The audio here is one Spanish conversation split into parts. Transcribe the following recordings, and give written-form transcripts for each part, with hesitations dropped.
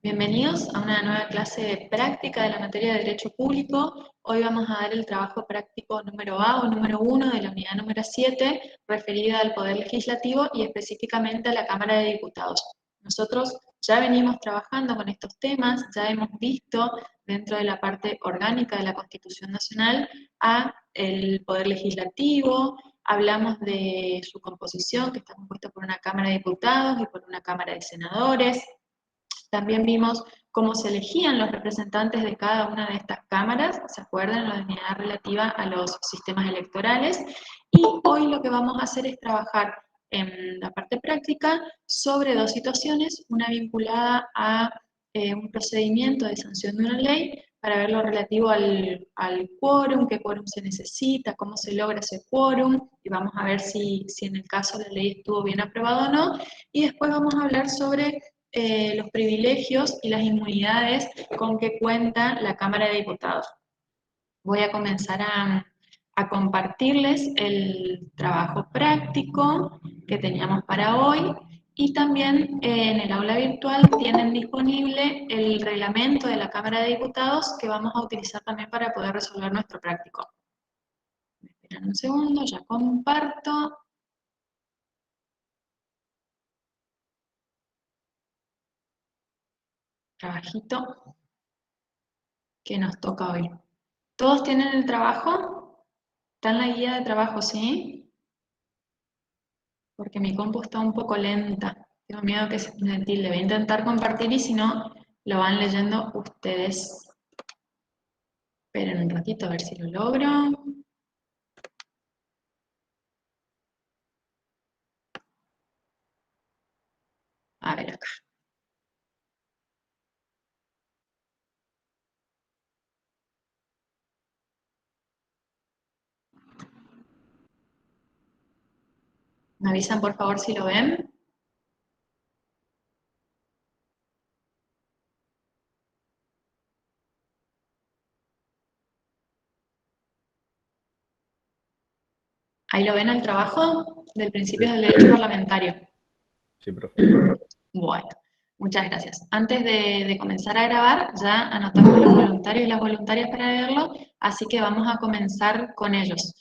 Bienvenidos a una nueva clase práctica de la materia de Derecho Público. Hoy vamos a dar el trabajo práctico número A o número 1 de la unidad número 7, referida al Poder Legislativo y específicamente a la Cámara de Diputados. Nosotros ya venimos trabajando con estos temas, ya hemos visto dentro de la parte orgánica de la Constitución Nacional a el Poder Legislativo, hablamos de su composición, que está compuesta por una Cámara de Diputados y por una Cámara de Senadores. También vimos cómo se elegían los representantes de cada una de estas cámaras, ¿se acuerdan? La unidad relativa a los sistemas electorales. Y hoy lo que vamos a hacer es trabajar en la parte práctica sobre dos situaciones, una vinculada a un procedimiento de sanción de una ley para ver lo relativo al quórum, qué quórum se necesita, cómo se logra ese quórum, y vamos a ver si en el caso la ley estuvo bien aprobada o no. Y después vamos a hablar sobre los privilegios y las inmunidades con que cuenta la Cámara de Diputados. Voy a comenzar a compartirles el trabajo práctico que teníamos para hoy y también en el aula virtual tienen disponible el reglamento de la Cámara de Diputados que vamos a utilizar también para poder resolver nuestro práctico. Me esperan un segundo, ya comparto. Trabajito que nos toca hoy. ¿Todos tienen el trabajo? Está en la guía de trabajo, ¿sí? Porque mi compu está un poco lenta. Tengo miedo que se tilde. Voy a intentar compartir y si no, lo van leyendo ustedes. Esperen un ratito a ver si lo logro. A ver acá. ¿Me avisan por favor si lo ven? ¿Ahí lo ven el trabajo del principio del derecho parlamentario? Sí, profe. Bueno, muchas gracias. Antes de comenzar a grabar, ya anotamos los voluntarios y las voluntarias para leerlo, así que vamos a comenzar con ellos.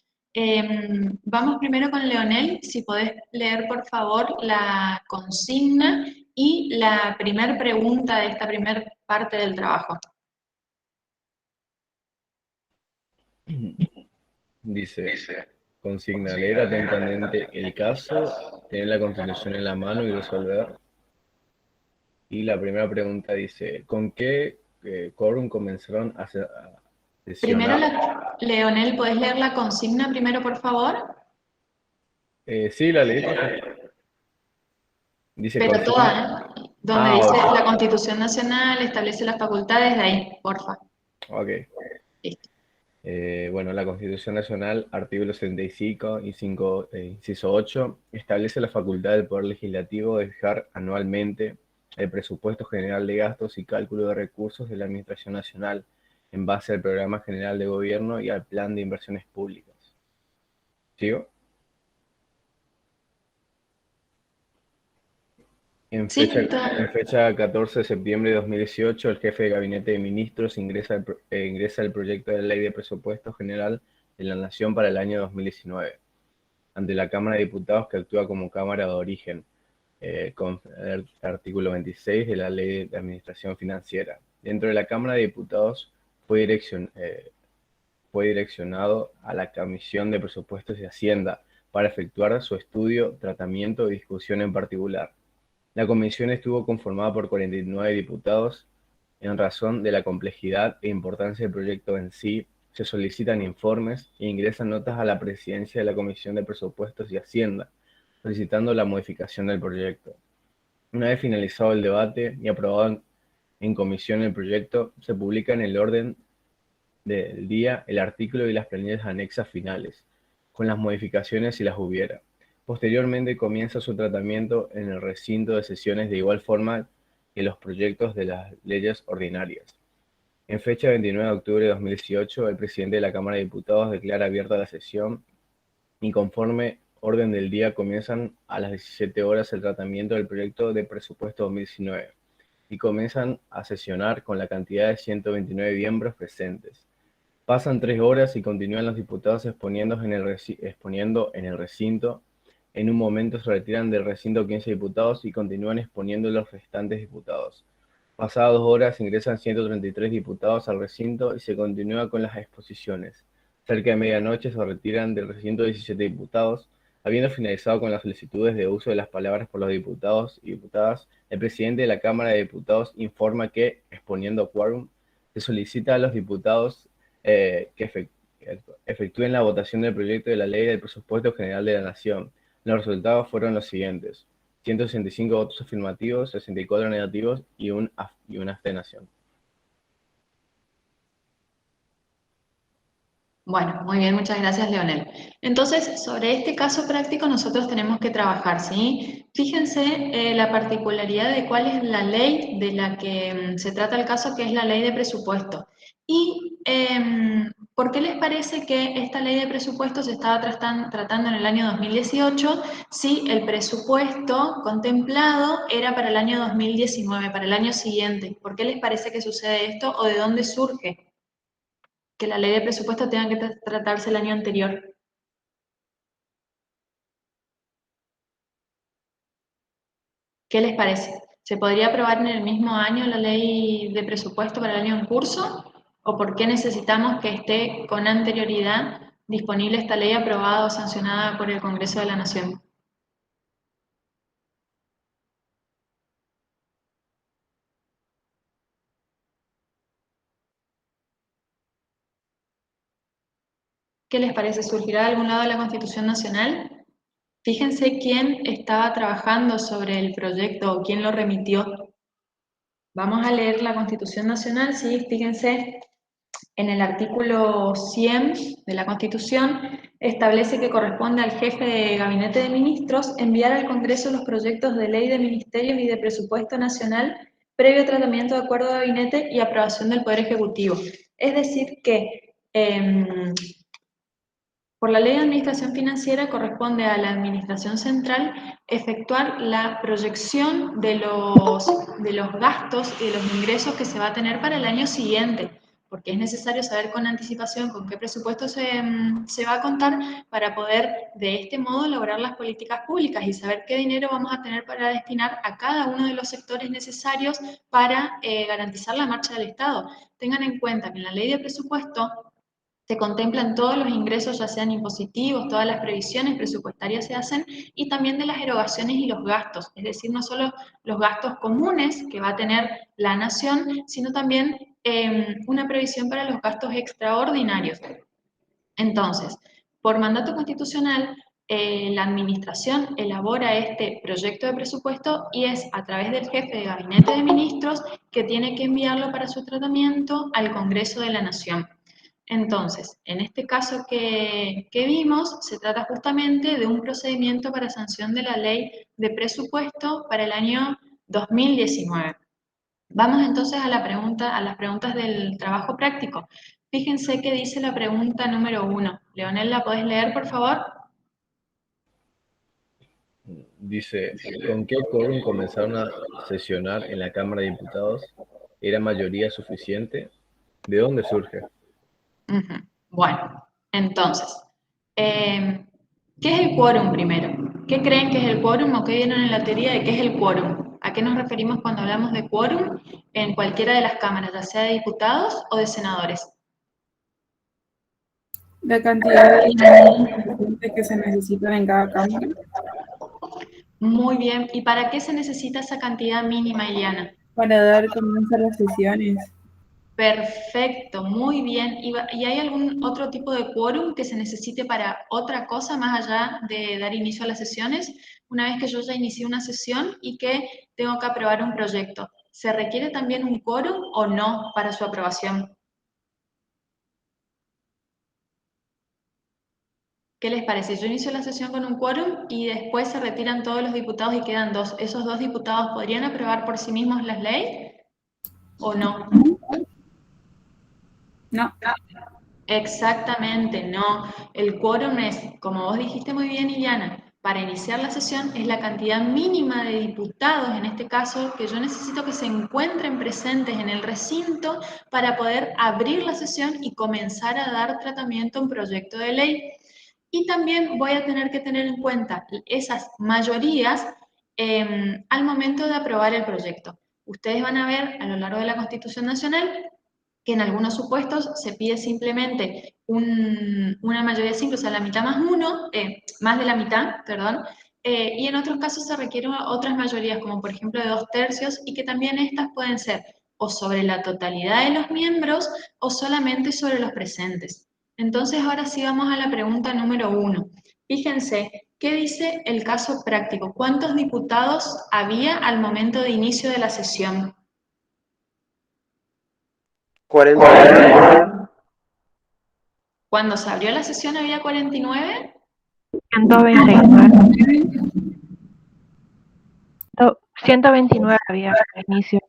Vamos primero con Leonel, si podés leer por favor la consigna y la primera pregunta de esta primera parte del trabajo. Dice, consigna, leer atentamente el caso, tener la Constitución en la mano y resolver. Y la primera pregunta dice, ¿con qué quórum comenzaron a Primero, sesionar? Leonel, ¿podés leer la consigna primero por favor? Sí, la leí, profe. Dice Pero consigna. toda, ¿eh? Donde Ah, dice ok. la Constitución Nacional establece las facultades, de ahí, porfa. Ok. Listo. Bueno, la Constitución Nacional, artículo 75, inciso 8, establece la facultad del Poder Legislativo de fijar anualmente el presupuesto general de gastos y cálculo de recursos de la Administración Nacional en base al Programa General de Gobierno y al Plan de Inversiones Públicas. ¿Sigo? Sí, En fecha 14 de septiembre de 2018, el jefe de Gabinete de Ministros ingresa el proyecto de Ley de Presupuesto General de la Nación para el año 2019 ante la Cámara de Diputados, que actúa como Cámara de Origen, con el artículo 26 de la Ley de Administración Financiera. Dentro de la Cámara de Diputados fue, fue direccionado a la Comisión de Presupuestos y Hacienda para efectuar su estudio, tratamiento y discusión en particular. La comisión estuvo conformada por 49 diputados. En razón de la complejidad e importancia del proyecto en sí, se solicitan informes e ingresan notas a la presidencia de la Comisión de Presupuestos y Hacienda, solicitando la modificación del proyecto. Una vez finalizado el debate y aprobado en comisión el proyecto, se publica en el orden del día el artículo y las planillas anexas finales, con las modificaciones si las hubiera. Posteriormente comienza su tratamiento en el recinto de sesiones de igual forma que los proyectos de las leyes ordinarias. En fecha 29 de octubre de 2018, el presidente de la Cámara de Diputados declara abierta la sesión y conforme orden del día comienzan a las 17 horas el tratamiento del proyecto de presupuesto 2019. y comienzan a sesionar con la cantidad de 129 miembros presentes. Pasan 3 horas y continúan los diputados exponiendo en el recinto. En un momento se retiran del recinto 15 diputados y continúan exponiendo los restantes diputados. Pasadas 2 horas ingresan 133 diputados al recinto y se continúa con las exposiciones. Cerca de medianoche se retiran del recinto 17 diputados. Habiendo finalizado con las solicitudes de uso de las palabras por los diputados y diputadas, el presidente de la Cámara de Diputados informa que, exponiendo quórum, se solicita a los diputados que efectúen la votación del proyecto de la Ley del Presupuesto General de la Nación. Los resultados fueron los siguientes: 165 votos afirmativos, 64 negativos y una abstención. Bueno, muy bien, muchas gracias, Leonel. Entonces, sobre este caso práctico nosotros tenemos que trabajar, ¿sí? Fíjense la particularidad de cuál es la ley de la que se trata el caso, que es la ley de presupuesto. Y, ¿por qué les parece que esta ley de presupuesto se estaba tratando en el año 2018 si el presupuesto contemplado era para el año 2019, para el año siguiente? ¿Por qué les parece que sucede esto o de dónde surge que la ley de presupuesto tenga que tratarse el año anterior? ¿Qué les parece? ¿Se podría aprobar en el mismo año la ley de presupuesto para el año en curso? ¿O por qué necesitamos que esté con anterioridad disponible esta ley aprobada o sancionada por el Congreso de la Nación? ¿Qué les parece? ¿Surgirá de algún lado de la Constitución Nacional? Fíjense quién estaba trabajando sobre el proyecto o quién lo remitió. Vamos a leer la Constitución Nacional, sí, fíjense. En el artículo 100 de la Constitución establece que corresponde al jefe de Gabinete de Ministros enviar al Congreso los proyectos de ley de ministerios y de presupuesto nacional previo tratamiento de acuerdo de gabinete y aprobación del Poder Ejecutivo. Es decir que por la Ley de Administración Financiera corresponde a la Administración Central efectuar la proyección de los gastos y de los ingresos que se va a tener para el año siguiente, porque es necesario saber con anticipación con qué presupuesto se va a contar para poder de este modo elaborar las políticas públicas y saber qué dinero vamos a tener para destinar a cada uno de los sectores necesarios para garantizar la marcha del Estado. Tengan en cuenta que en la ley de presupuesto se contemplan todos los ingresos, ya sean impositivos, todas las previsiones presupuestarias se hacen, y también de las erogaciones y los gastos, es decir, no solo los gastos comunes que va a tener la nación, sino también una previsión para los gastos extraordinarios. Entonces, por mandato constitucional, la administración elabora este proyecto de presupuesto y es a través del jefe de gabinete de ministros que tiene que enviarlo para su tratamiento al Congreso de la Nación. Entonces, en este caso que vimos, se trata justamente de un procedimiento para sanción de la ley de presupuesto para el año 2019. Vamos entonces a las preguntas del trabajo práctico. Fíjense qué dice la pregunta número 1. Leonel, ¿la podés leer, por favor? Dice: ¿con qué quórum comenzaron a sesionar en la Cámara de Diputados? ¿Era mayoría suficiente? ¿De dónde surge? Bueno, entonces, ¿qué es el quórum primero? ¿Qué creen que es el quórum o qué vieron en la teoría de qué es el quórum? ¿A qué nos referimos cuando hablamos de quórum en cualquiera de las cámaras, ya sea de diputados o de senadores? La cantidad de gente que se necesitan en cada cámara. Muy bien, ¿y para qué se necesita esa cantidad mínima, Iliana? Para dar comienzo a las sesiones. Perfecto, muy bien. ¿Y hay algún otro tipo de quórum que se necesite para otra cosa más allá de dar inicio a las sesiones? Una vez que yo ya inicié una sesión y que tengo que aprobar un proyecto, ¿se requiere también un quórum o no para su aprobación? ¿Qué les parece? Yo inicio la sesión con un quórum y después se retiran todos los diputados y quedan dos. ¿Esos dos diputados podrían aprobar por sí mismos las leyes o no? No. Exactamente, no. El quórum es, como vos dijiste muy bien, Iliana, para iniciar la sesión es la cantidad mínima de diputados, en este caso, que yo necesito que se encuentren presentes en el recinto para poder abrir la sesión y comenzar a dar tratamiento a un proyecto de ley. Y también voy a tener que tener en cuenta esas mayorías al momento de aprobar el proyecto. Ustedes van a ver a lo largo de la Constitución Nacional que en algunos supuestos se pide simplemente una mayoría simple, o sea, la mitad más uno, más de la mitad, perdón, y en otros casos se requieren otras mayorías, como por ejemplo de 2/3, y que también estas pueden ser o sobre la totalidad de los miembros o solamente sobre los presentes. Entonces ahora sí vamos a la pregunta número 1. Fíjense, ¿qué dice el caso práctico? ¿Cuántos diputados había al momento de inicio de la sesión? 49. Cuando se abrió la sesión había 49. 129. 129 había al inicio.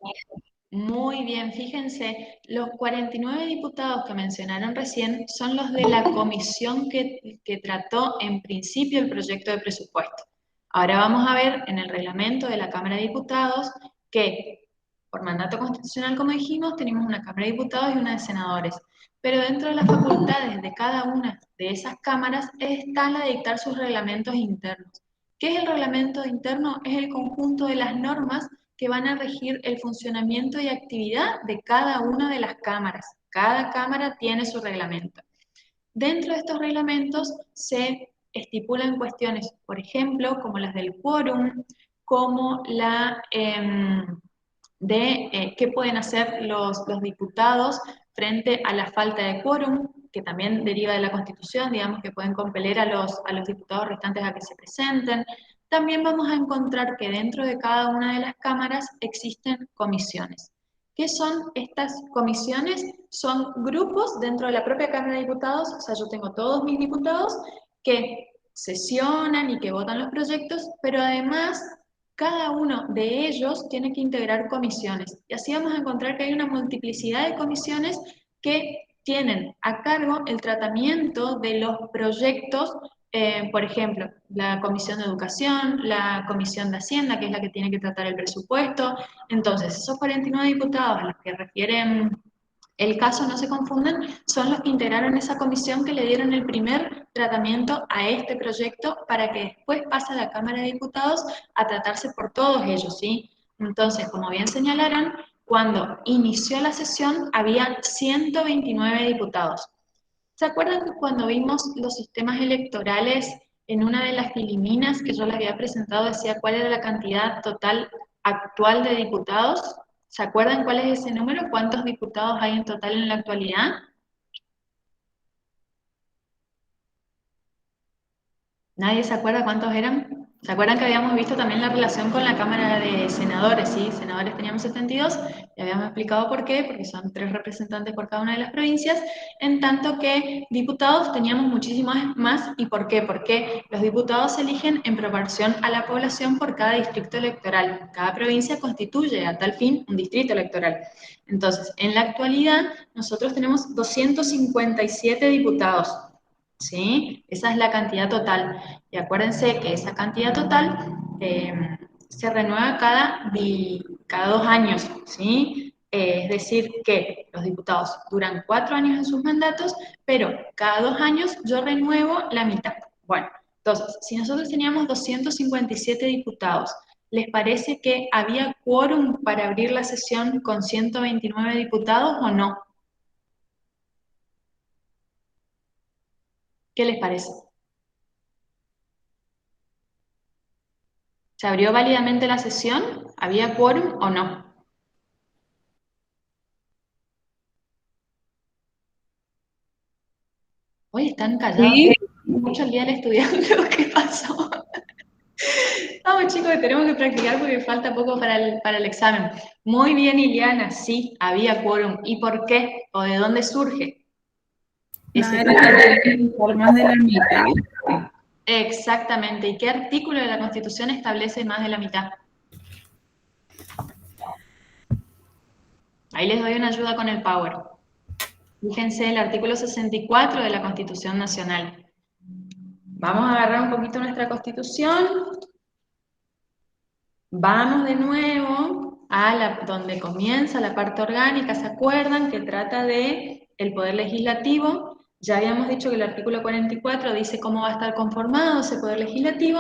Muy bien, fíjense, los 49 diputados que mencionaron recién son los de la comisión que trató en principio el proyecto de presupuesto. Ahora vamos a ver en el reglamento de la Cámara de Diputados que por mandato constitucional, como dijimos, tenemos una Cámara de Diputados y una de senadores. Pero dentro de las facultades de cada una de esas cámaras está la de dictar sus reglamentos internos. ¿Qué es el reglamento interno? Es el conjunto de las normas que van a regir el funcionamiento y actividad de cada una de las cámaras. Cada cámara tiene su reglamento. Dentro de estos reglamentos se estipulan cuestiones, por ejemplo, como las del quórum, como la de qué pueden hacer los diputados frente a la falta de quórum, que también deriva de la Constitución, digamos que pueden compeler a los diputados restantes a que se presenten. También vamos a encontrar que dentro de cada una de las cámaras existen comisiones. ¿Qué son estas comisiones? Son grupos dentro de la propia Cámara de Diputados, o sea, yo tengo todos mis diputados que sesionan y que votan los proyectos, pero además cada uno de ellos tiene que integrar comisiones. Y así vamos a encontrar que hay una multiplicidad de comisiones que tienen a cargo el tratamiento de los proyectos, por ejemplo, la Comisión de Educación, la Comisión de Hacienda, que es la que tiene que tratar el presupuesto. Entonces, esos 49 diputados a los que refieren el caso, no se confunden, son los que integraron esa comisión que le dieron el primer tratamiento a este proyecto para que después pase a la Cámara de Diputados a tratarse por todos ellos, ¿sí? Entonces, como bien señalaron, cuando inició la sesión había 129 diputados. ¿Se acuerdan cuando vimos los sistemas electorales en una de las filiminas que yo les había presentado, decía cuál era la cantidad total actual de diputados? ¿Se acuerdan cuál es ese número? ¿Cuántos diputados hay en total en la actualidad? ¿Nadie se acuerda cuántos eran? ¿Se acuerdan que habíamos visto también la relación con la Cámara de Senadores? ¿Sí? Senadores teníamos 72, y habíamos explicado por qué, porque son 3 representantes por cada una de las provincias, en tanto que diputados teníamos muchísimos más. ¿Y por qué? Porque los diputados se eligen en proporción a la población por cada distrito electoral. Cada provincia constituye a tal fin un distrito electoral. Entonces, en la actualidad, nosotros tenemos 257 diputados. ¿Sí? Esa es la cantidad total. Y acuérdense que esa cantidad total se renueva cada 2 años, ¿sí? Es decir, que los diputados duran 4 años en sus mandatos, pero cada 2 años yo renuevo la mitad. Bueno, entonces, si nosotros teníamos 257 diputados, ¿les parece que había quórum para abrir la sesión con 129 diputados o no? ¿Qué les parece? ¿Se abrió válidamente la sesión? ¿Había quórum o no? Hoy están callados. Sí. Mucho el día del estudiante. ¿Qué pasó? Vamos, chicos, tenemos que practicar porque falta poco para el examen. Muy bien, Iliana, sí, había quórum. ¿Y por qué? ¿O de dónde surge? No era por más de la mitad. Exactamente. ¿Y qué artículo de la Constitución establece más de la mitad? Ahí les doy una ayuda con el Power. Fíjense el artículo 64 de la Constitución Nacional. Vamos a agarrar un poquito nuestra Constitución. Vamos de nuevo a donde comienza la parte orgánica, ¿se acuerdan? Que trata de el poder legislativo. Ya habíamos dicho que el artículo 44 dice cómo va a estar conformado ese poder legislativo.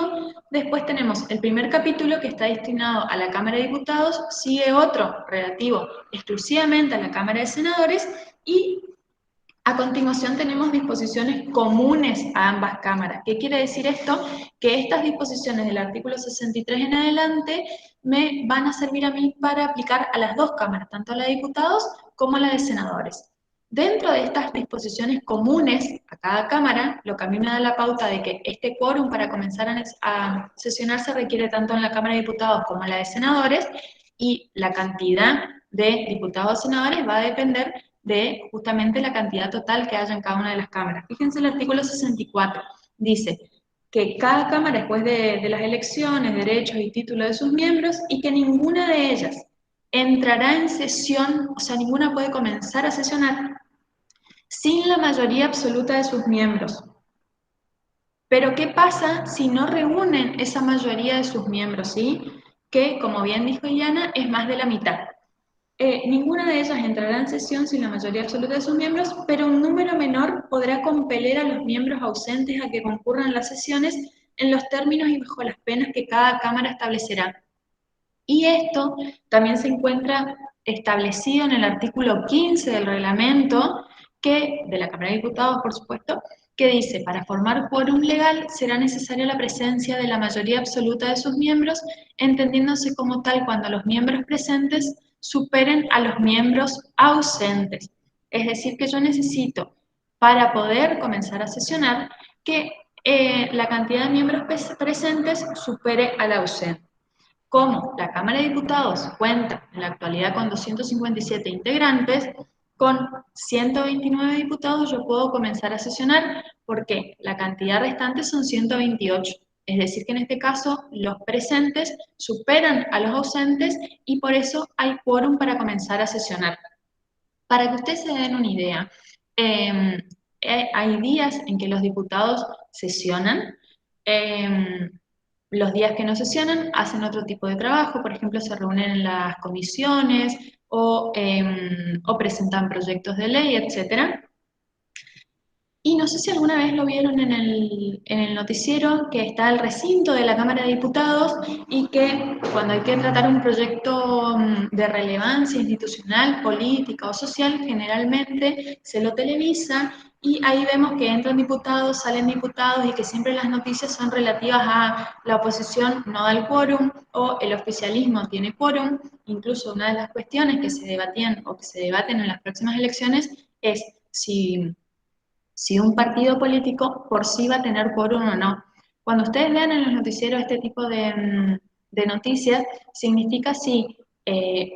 Después tenemos el primer capítulo que está destinado a la Cámara de Diputados, sigue otro relativo exclusivamente a la Cámara de Senadores y a continuación tenemos disposiciones comunes a ambas cámaras. ¿Qué quiere decir esto? Que estas disposiciones del artículo 63 en adelante me van a servir a mí para aplicar a las dos cámaras, tanto a la de diputados como a la de senadores. Dentro de estas disposiciones comunes a cada cámara, lo que a mí me da la pauta de que este quórum para comenzar a sesionar se requiere tanto en la Cámara de Diputados como en la de senadores, y la cantidad de diputados o senadores va a depender de justamente la cantidad total que haya en cada una de las cámaras. Fíjense el artículo 64, dice que cada cámara, después de las elecciones, derechos y títulos de sus miembros, y que ninguna de ellas entrará en sesión, o sea, ninguna puede comenzar a sesionar sin la mayoría absoluta de sus miembros. Pero ¿qué pasa si no reúnen esa mayoría de sus miembros, sí? Que, como bien dijo Iana, es más de la mitad. Ninguna de ellas entrará en sesión sin la mayoría absoluta de sus miembros, pero un número menor podrá compeler a los miembros ausentes a que concurran a las sesiones en los términos y bajo las penas que cada Cámara establecerá. Y esto también se encuentra establecido en el artículo 15 del reglamento, de la Cámara de Diputados, por supuesto, que dice, para formar quórum legal será necesaria la presencia de la mayoría absoluta de sus miembros, entendiéndose como tal cuando los miembros presentes superen a los miembros ausentes. Es decir, que yo necesito, para poder comenzar a sesionar, que la cantidad de miembros presentes supere a la ausente. Como la Cámara de Diputados cuenta en la actualidad con 257 integrantes, con 129 diputados yo puedo comenzar a sesionar porque la cantidad restante son 128. Es decir, que en este caso los presentes superan a los ausentes y por eso hay quórum para comenzar a sesionar. Para que ustedes se den una idea, hay días en que los diputados sesionan, los días que no sesionan hacen otro tipo de trabajo, por ejemplo, se reúnen en las comisiones o presentan proyectos de ley, etc. Y no sé si alguna vez lo vieron en el noticiero, que está el recinto de la Cámara de Diputados y que cuando hay que tratar un proyecto de relevancia institucional, política o social, generalmente se lo televisa y ahí vemos que entran diputados, salen diputados y que siempre las noticias son relativas a la oposición no da el quórum o el oficialismo tiene quórum. Incluso una de las cuestiones que se debatían o que se debaten en las próximas elecciones es si un partido político por sí va a tener quórum o no. Cuando ustedes vean en los noticieros este tipo de noticias, significa si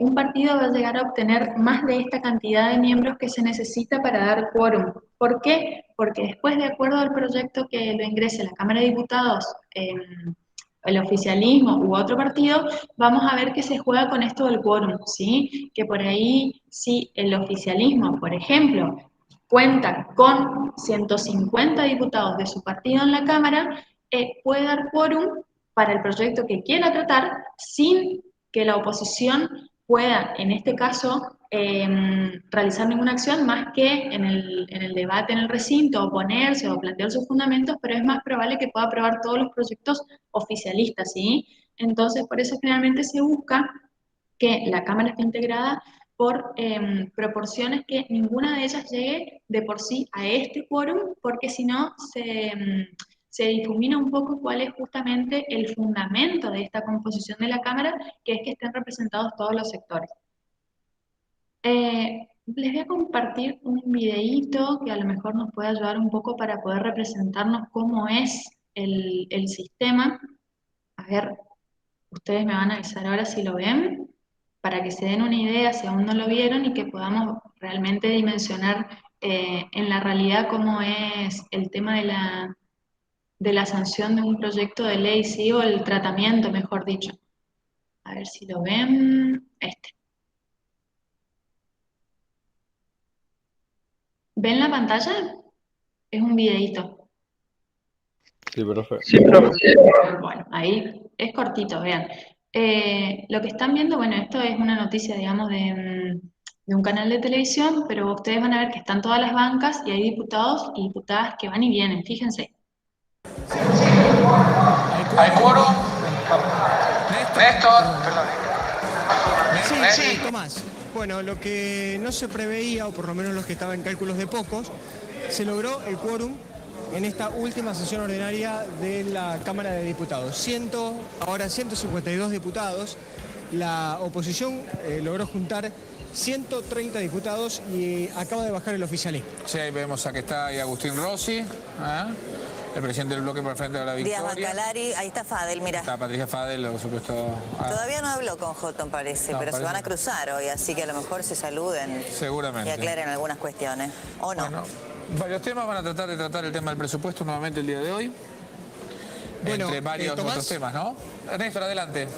un partido va a llegar a obtener más de esta cantidad de miembros que se necesita para dar quórum. ¿Por qué? Porque después, de acuerdo al proyecto que lo ingrese a la Cámara de Diputados, el oficialismo u otro partido, vamos a ver que se juega con esto del quórum, ¿sí? Que por ahí, si el oficialismo, por ejemplo, cuenta con 150 diputados de su partido en la Cámara, puede dar quórum para el proyecto que quiera tratar sin que la oposición pueda, en este caso, realizar ninguna acción más que en el debate en el recinto, oponerse o plantear sus fundamentos, pero es más probable que pueda aprobar todos los proyectos oficialistas, ¿sí? Entonces, por eso generalmente se busca que la Cámara esté integrada por proporciones que ninguna de ellas llegue de por sí a este quórum, porque si no se difumina un poco cuál es justamente el fundamento de esta composición de la Cámara, que es que estén representados todos los sectores. Les voy a compartir un videíto que a lo mejor nos puede ayudar un poco para poder representarnos cómo es el sistema. A ver, ustedes me van a avisar ahora si lo ven, para que se den una idea si aún no lo vieron y que podamos realmente dimensionar en la realidad cómo es el tema de la sanción de un proyecto de ley, ¿sí? O el tratamiento, mejor dicho. A ver si lo ven. ¿Ven la pantalla? Es un videíto. Sí, profe. Bueno, ahí es cortito, vean. Lo que están viendo, bueno, esto es una noticia, digamos, de un canal de televisión, pero ustedes van a ver que están todas las bancas y hay diputados y diputadas que van y vienen, fíjense. ¿Hay quórum? Néstor, perdón. Sí, Tomás. Bueno, lo que no se preveía, o por lo menos los que estaban en cálculos de pocos, se logró el quórum en esta última sesión ordinaria de la Cámara de Diputados. Ahora 152 diputados. La oposición logró juntar 130 diputados y acaba de bajar el oficialismo. Sí, ahí vemos a que está ahí Agustín Rossi, el presidente del bloque por el Frente de la Díaz Victoria. Bacalari, ahí está Fadel, mira. Está Patricia Fadel, por supuesto. Todavía no habló con Houghton, parece, No, pero se parece- van a cruzar hoy, así que a lo mejor se saluden Seguramente. y aclaren algunas cuestiones. ¿O no? Bueno, varios temas, van a tratar de tratar el tema del presupuesto nuevamente el día de hoy. Bueno, entre varios Tomás. otros temas, ¿no? Néstor, adelante.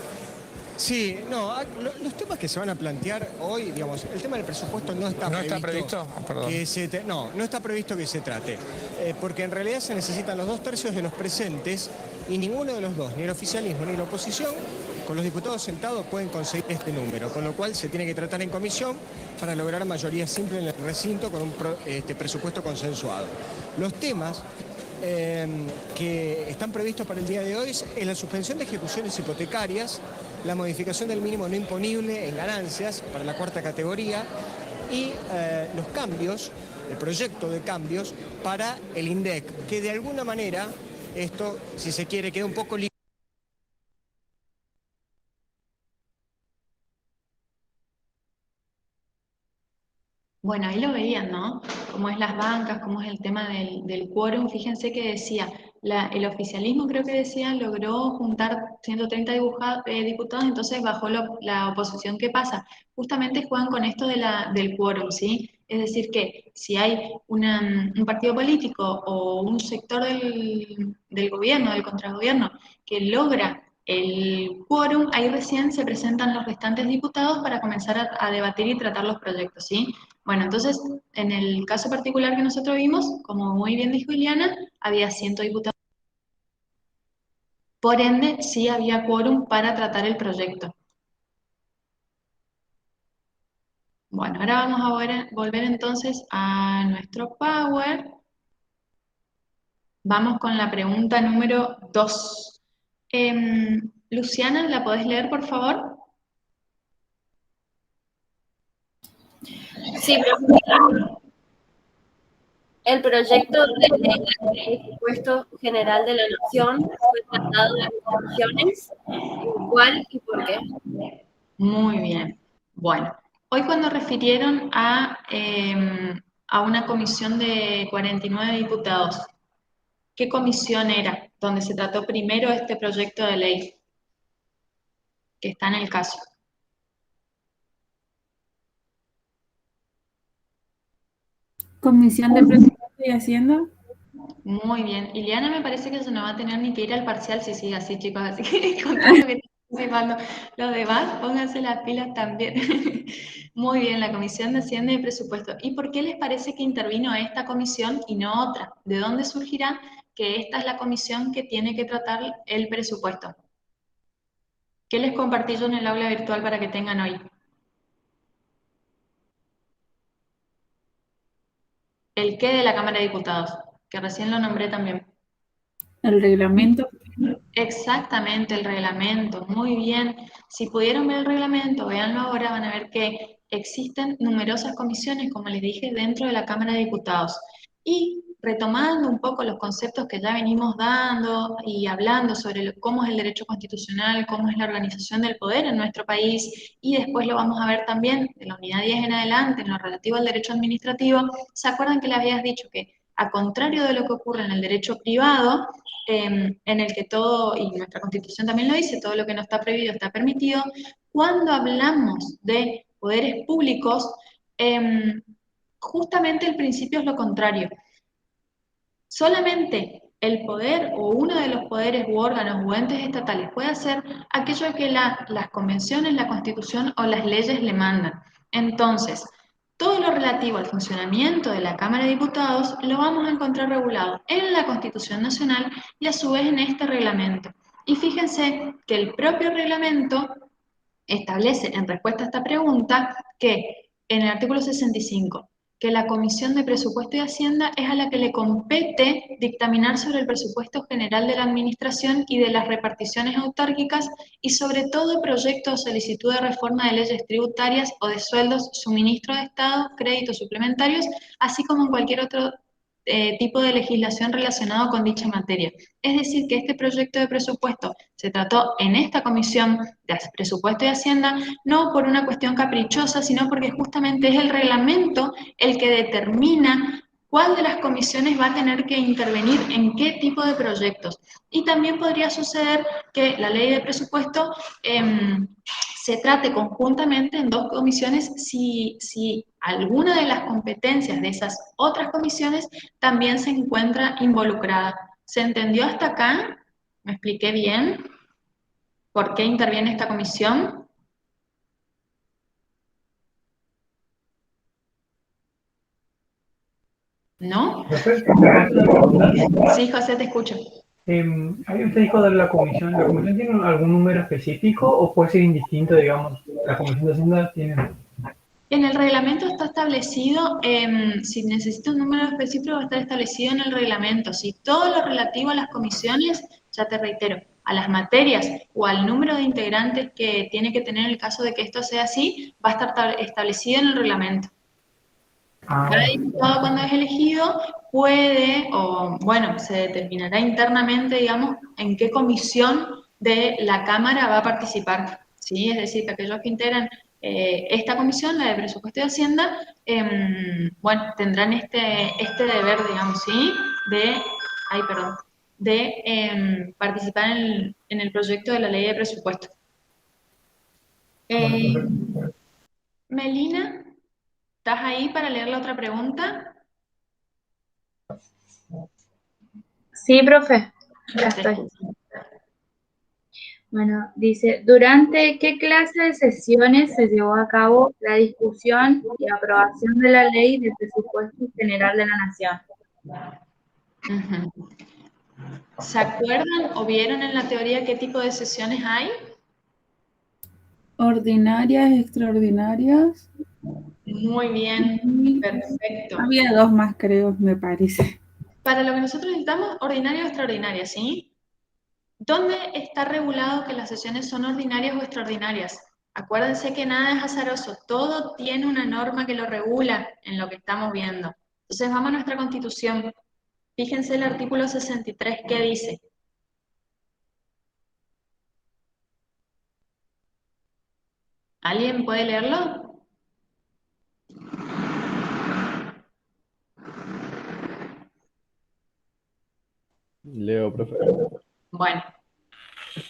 Sí, no, los temas que se van a plantear hoy, digamos, el tema del presupuesto no está ¿No previsto. está previsto? Perdón. No está previsto que se trate, porque en realidad se necesitan los 2/3 de los presentes y ninguno de los dos, ni el oficialismo ni la oposición, con los diputados sentados pueden conseguir este número, con lo cual se tiene que tratar en comisión para lograr mayoría simple en el recinto con un presupuesto consensuado. Los temas que están previstos para el día de hoy es la suspensión de ejecuciones hipotecarias, la modificación del mínimo no imponible en ganancias para la cuarta categoría y los cambios, el proyecto de cambios para el INDEC, que de alguna manera esto, si se quiere, queda un poco libre. Bueno, ahí lo veían, ¿no? Cómo es las bancas, cómo es el tema del quórum. Fíjense que decía, el oficialismo creo que decía, logró juntar 130 diputados, entonces bajó la oposición. ¿Qué pasa? Justamente juegan con esto del quórum, ¿sí? Es decir, que si hay un partido político o un sector del gobierno, del contragobierno, que logra el quórum, ahí recién se presentan los restantes diputados para comenzar a debatir y tratar los proyectos, ¿sí? Bueno, entonces, en el caso particular que nosotros vimos, como muy bien dijo Iliana, había 100 diputados. Por ende, sí había quórum para tratar el proyecto. Bueno, ahora vamos a volver entonces a nuestro Power. Vamos con la pregunta número 2. Luciana, ¿la podés leer, por favor? Sí, profesora. El proyecto de ley de presupuesto general de la Nación fue tratado en comisiones. ¿Cuál y por qué? Muy bien. Bueno, hoy cuando refirieron a una comisión de 49 diputados, ¿qué comisión era? Donde se trató primero este proyecto de ley que está en el caso. Comisión de Presupuesto y Hacienda. Muy bien. Iliana me parece que se no va a tener ni que ir al parcial si sigue así, chicos. Así que con todo lo que están participando los demás, pónganse las pilas también. Muy bien, la Comisión de Hacienda y Presupuesto. ¿Y por qué les parece que intervino esta comisión y no otra? ¿De dónde surgirá que esta es la comisión que tiene que tratar el presupuesto? ¿Qué les compartí yo en el aula virtual para que tengan hoy? El qué de la Cámara de Diputados, que recién lo nombré también. El reglamento. Exactamente, el reglamento, muy bien. Si pudieron ver el reglamento, véanlo ahora, van a ver que existen numerosas comisiones, como les dije, dentro de la Cámara de Diputados. Y retomando un poco los conceptos que ya venimos dando y hablando sobre cómo es el derecho constitucional, cómo es la organización del poder en nuestro país, y después lo vamos a ver también de la unidad 10 en adelante, en lo relativo al derecho administrativo, ¿se acuerdan que les habías dicho que, a contrario de lo que ocurre en el derecho privado, en el que todo, y nuestra Constitución también lo dice, todo lo que no está prohibido está permitido, cuando hablamos de poderes públicos, justamente el principio es lo contrario. Solamente el poder o uno de los poderes u órganos u entes estatales puede hacer aquello que las convenciones, la Constitución o las leyes le mandan. Entonces, Todo lo relativo al funcionamiento de la Cámara de Diputados lo vamos a encontrar regulado en la Constitución Nacional y a su vez en este reglamento. Y fíjense que el propio reglamento establece, en respuesta a esta pregunta, que en el artículo 65, que la Comisión de Presupuesto y Hacienda es a la que le compete dictaminar sobre el presupuesto general de la Administración y de las reparticiones autárquicas y sobre todo proyecto o solicitud de reforma de leyes tributarias o de sueldos, suministro de Estado, créditos suplementarios, así como en cualquier otro tipo de legislación relacionado con dicha materia. Es decir, que este proyecto de presupuesto se trató en esta Comisión de Presupuesto y Hacienda, no por una cuestión caprichosa, sino porque justamente es el reglamento el que determina cuál de las comisiones va a tener que intervenir en qué tipo de proyectos. Y también podría suceder que la ley de presupuesto se trate conjuntamente en dos comisiones si alguna de las competencias de esas otras comisiones también se encuentra involucrada. ¿Se entendió hasta acá? ¿Me expliqué bien? ¿Por qué interviene esta comisión? ¿No? Sí, José, te escucho. Usted dijo de ¿la comisión tiene algún número específico o puede ser indistinto, digamos? La comisión de Hacienda tiene... En el reglamento está establecido, si necesita un número específico va a estar establecido en el reglamento. Si todo lo relativo a las comisiones, ya te reitero, a las materias o al número de integrantes que tiene que tener en el caso de que esto sea así, va a estar establecido en el reglamento. Cada diputado cuando es elegido puede, o bueno, se determinará internamente, digamos, en qué comisión de la Cámara va a participar, ¿sí? Es decir, que aquellos que integran esta comisión, la de Presupuesto y Hacienda, bueno, tendrán este deber, digamos, ¿sí? De participar en el proyecto de la ley de presupuesto. Melina, ¿estás ahí para leer la otra pregunta? Sí, profe. Ya estoy. Bueno, dice, ¿durante qué clase de sesiones se llevó a cabo la discusión y aprobación de la Ley de Presupuesto General de la Nación? ¿Se acuerdan o vieron en la teoría qué tipo de sesiones hay? Ordinarias, extraordinarias. Muy bien, perfecto. Había dos más, creo, me parece. Para lo que nosotros necesitamos, ordinaria o extraordinaria, ¿sí? ¿Dónde está regulado que las sesiones son ordinarias o extraordinarias? Acuérdense que nada es azaroso, todo tiene una norma que lo regula en lo que estamos viendo. Entonces vamos a nuestra Constitución. Fíjense el artículo 63, ¿qué dice? ¿Alguien puede leerlo? Leo, profe. Bueno.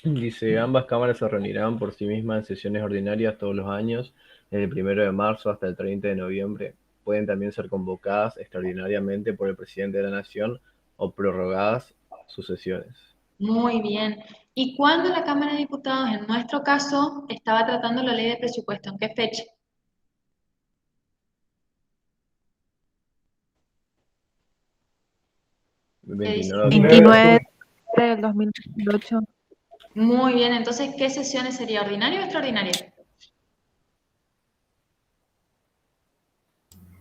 Dice, ambas cámaras se reunirán por sí mismas en sesiones ordinarias todos los años, desde el 1 de marzo hasta el 30 de noviembre. Pueden también ser convocadas extraordinariamente por el presidente de la Nación o prorrogadas sus sesiones. Muy bien. ¿Y cuándo la Cámara de Diputados, en nuestro caso, estaba tratando la ley de presupuesto? ¿En qué fecha? ¿29 del 2018. Muy bien, entonces, ¿qué sesiones sería? ¿Ordinaria o extraordinaria?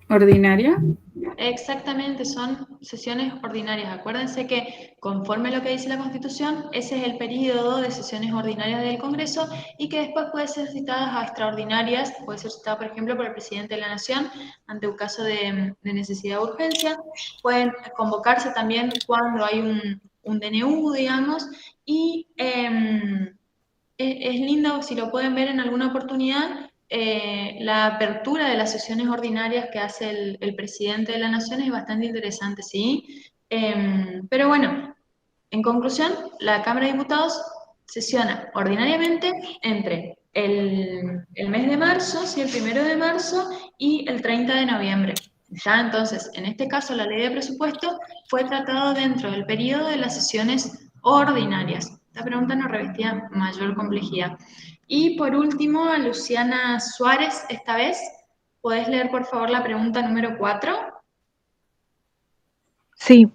¿Ordinaria? Exactamente, son sesiones ordinarias. Acuérdense que conforme a lo que dice la Constitución, ese es el periodo de sesiones ordinarias del Congreso y que después puede ser citadas a extraordinarias, puede ser citada, por ejemplo, por el presidente de la Nación ante un caso de necesidad o urgencia. Pueden convocarse también cuando hay un DNU, digamos, y es lindo, si lo pueden ver en alguna oportunidad, la apertura de las sesiones ordinarias que hace el presidente de la Nación es bastante interesante, ¿sí? Pero bueno, en conclusión, la Cámara de Diputados sesiona ordinariamente entre el mes de marzo, ¿sí? El 1 de marzo y el 30 de noviembre. Ya, entonces, en este caso, la ley de presupuesto fue tratada dentro del periodo de las sesiones ordinarias. Esta pregunta no revestía mayor complejidad. Y por último, a Luciana Suárez, esta vez, ¿Podés leer, por favor, la pregunta número 4? Sí,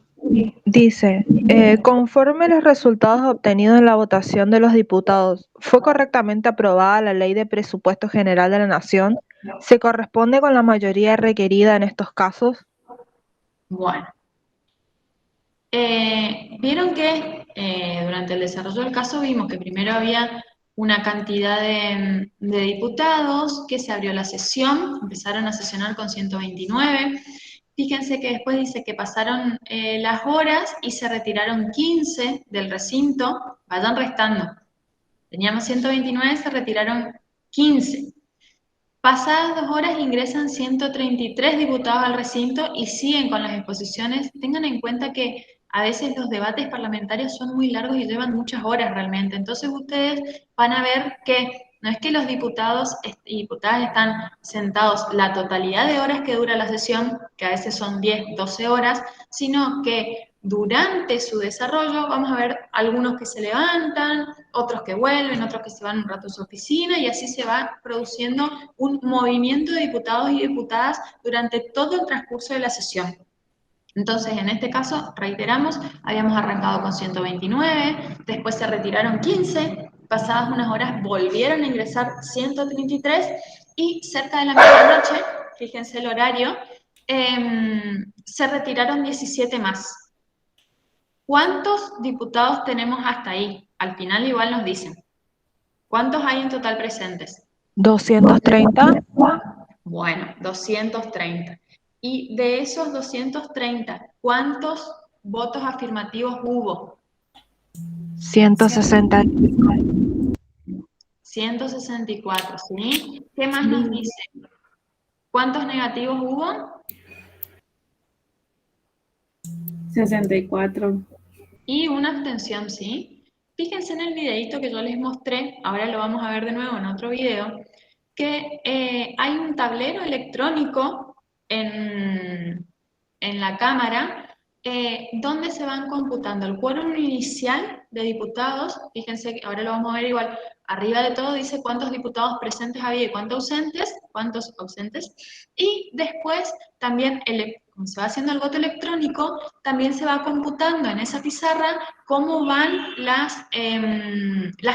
dice, conforme los resultados obtenidos en la votación de los diputados, ¿fue correctamente aprobada la Ley de Presupuesto General de la Nación? ¿Se corresponde con la mayoría requerida en estos casos? Bueno. Vieron que durante el desarrollo del caso vimos que primero había una cantidad de diputados, que se abrió la sesión, empezaron a sesionar con 129. Fíjense que después dice que pasaron las horas y se retiraron 15 del recinto, vayan restando. Teníamos 129, se retiraron 15. Pasadas 2 horas ingresan 133 diputados al recinto y siguen con las exposiciones. Tengan en cuenta que a veces los debates parlamentarios son muy largos y llevan muchas horas realmente. Entonces ustedes van a ver que no es que los diputados y diputadas están sentados la totalidad de horas que dura la sesión, que a veces son 10, 12 horas, sino que durante su desarrollo vamos a ver algunos que se levantan, otros que vuelven, otros que se van un rato a su oficina y así se va produciendo un movimiento de diputados y diputadas durante todo el transcurso de la sesión. Entonces, en este caso, reiteramos, habíamos arrancado con 129, después se retiraron 15, pasadas unas horas volvieron a ingresar 133 y cerca de la medianoche, fíjense el horario, se retiraron 17 más. ¿Cuántos diputados tenemos hasta ahí? Al final igual nos dicen. ¿Cuántos hay en total presentes? 230. Bueno, 230. Y de esos 230, ¿cuántos votos afirmativos hubo? 160. 164, ¿sí? ¿Qué más nos dice? ¿Cuántos negativos hubo? 64. Y una abstención, ¿sí? Fíjense en el videito que yo les mostré, ahora lo vamos a ver de nuevo en otro video, que hay un tablero electrónico en la Cámara donde se van computando el quórum inicial de diputados. Fíjense que ahora lo vamos a ver igual. Arriba de todo dice cuántos diputados presentes había y cuántos ausentes. Y después también, como se va haciendo el voto electrónico, también se va computando en esa pizarra cómo van las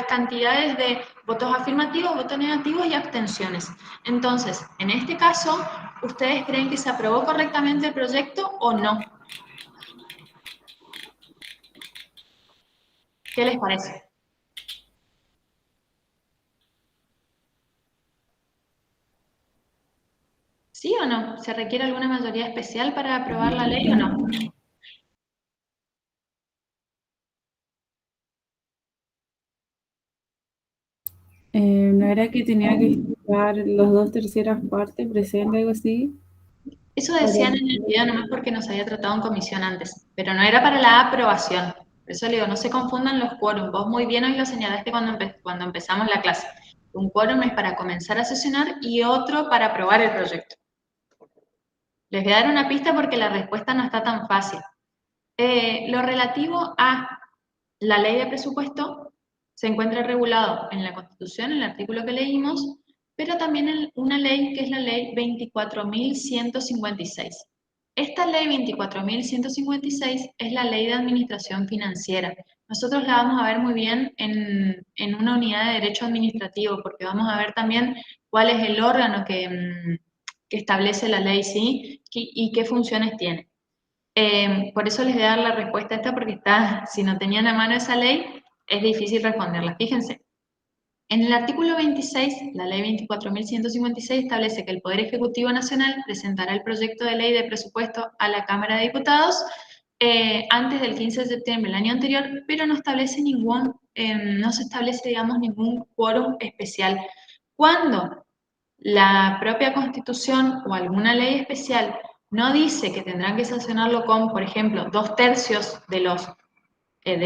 cantidades de votos afirmativos, votos negativos y abstenciones. Entonces, en este caso, ¿ustedes creen que se aprobó correctamente el proyecto o no? ¿Qué les parece? ¿Sí o no? ¿Se requiere alguna mayoría especial para aprobar la ley o no? ¿No era que tenía que estar los 2/3 partes presentes, algo así? Eso decían en el video nomás porque nos había tratado en comisión antes, pero no era para la aprobación. Por eso le digo, no se confundan los quórum. Vos muy bien hoy lo señalaste cuando empezamos la clase. Un quórum es para comenzar a sesionar y otro para aprobar el proyecto. Les voy a dar una pista porque la respuesta no está tan fácil. Lo relativo a la ley de presupuesto se encuentra regulado en la Constitución, en el artículo que leímos, pero también en una ley que es la ley 24.156. Esta ley 24.156 es la ley de administración financiera. Nosotros la vamos a ver muy bien en una unidad de derecho administrativo, porque vamos a ver también cuál es el órgano que establece la ley, ¿sí? Y qué funciones tiene. Por eso les voy a dar la respuesta a esta, porque si no tenían a mano esa ley, es difícil responderla. Fíjense, en el artículo 26, la ley 24.156 establece que el Poder Ejecutivo Nacional presentará el proyecto de ley de presupuesto a la Cámara de Diputados antes del 15 de septiembre del año anterior, pero no se establece, digamos, ningún quórum especial. Cuando la propia Constitución o alguna ley especial no dice que tendrán que sancionarlo con, por ejemplo, 2/3 de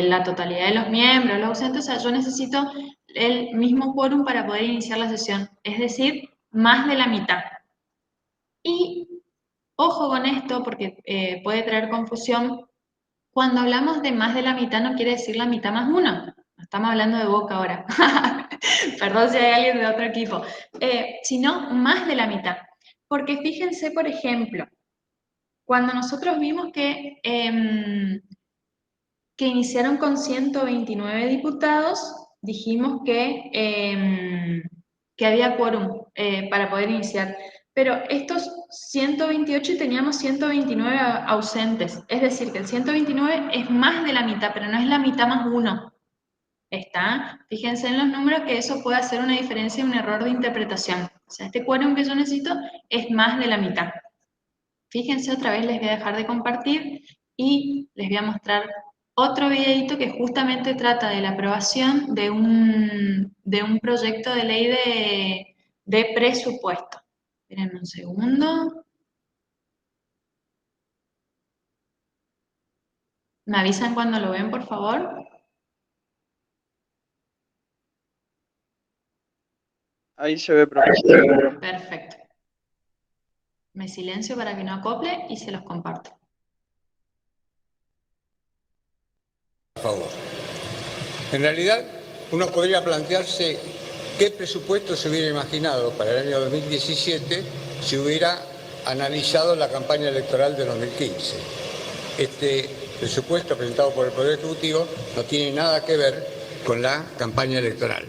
la totalidad de los miembros, los ausentes, o sea, yo necesito el mismo quórum para poder iniciar la sesión, es decir, más de la mitad. Y ojo con esto porque puede traer confusión. Cuando hablamos de más de la mitad no quiere decir la mitad más uno. No estamos hablando de Boca ahora. Perdón si hay alguien de otro equipo. Sino más de la mitad. Porque fíjense, por ejemplo, cuando nosotros vimos que iniciaron con 129 diputados, dijimos que había quórum para poder iniciar. Pero estos 128 teníamos 129 ausentes. Es decir, que el 129 es más de la mitad, pero no es la mitad más uno. ¿Está? Fíjense en los números que eso puede hacer una diferencia y un error de interpretación. O sea, este quórum que yo necesito es más de la mitad. Fíjense, otra vez les voy a dejar de compartir y les voy a mostrar otro videito que justamente trata de la aprobación de un proyecto de ley de presupuesto. Esperen un segundo. ¿Me avisan cuando lo ven, por favor? Ahí se ve, profesor. Perfecto. Me silencio para que no acople y se los comparto. Por favor. En realidad, uno podría plantearse qué presupuesto se hubiera imaginado para el año 2017 si hubiera analizado la campaña electoral de 2015. Este presupuesto presentado por el Poder Ejecutivo no tiene nada que ver con la campaña electoral.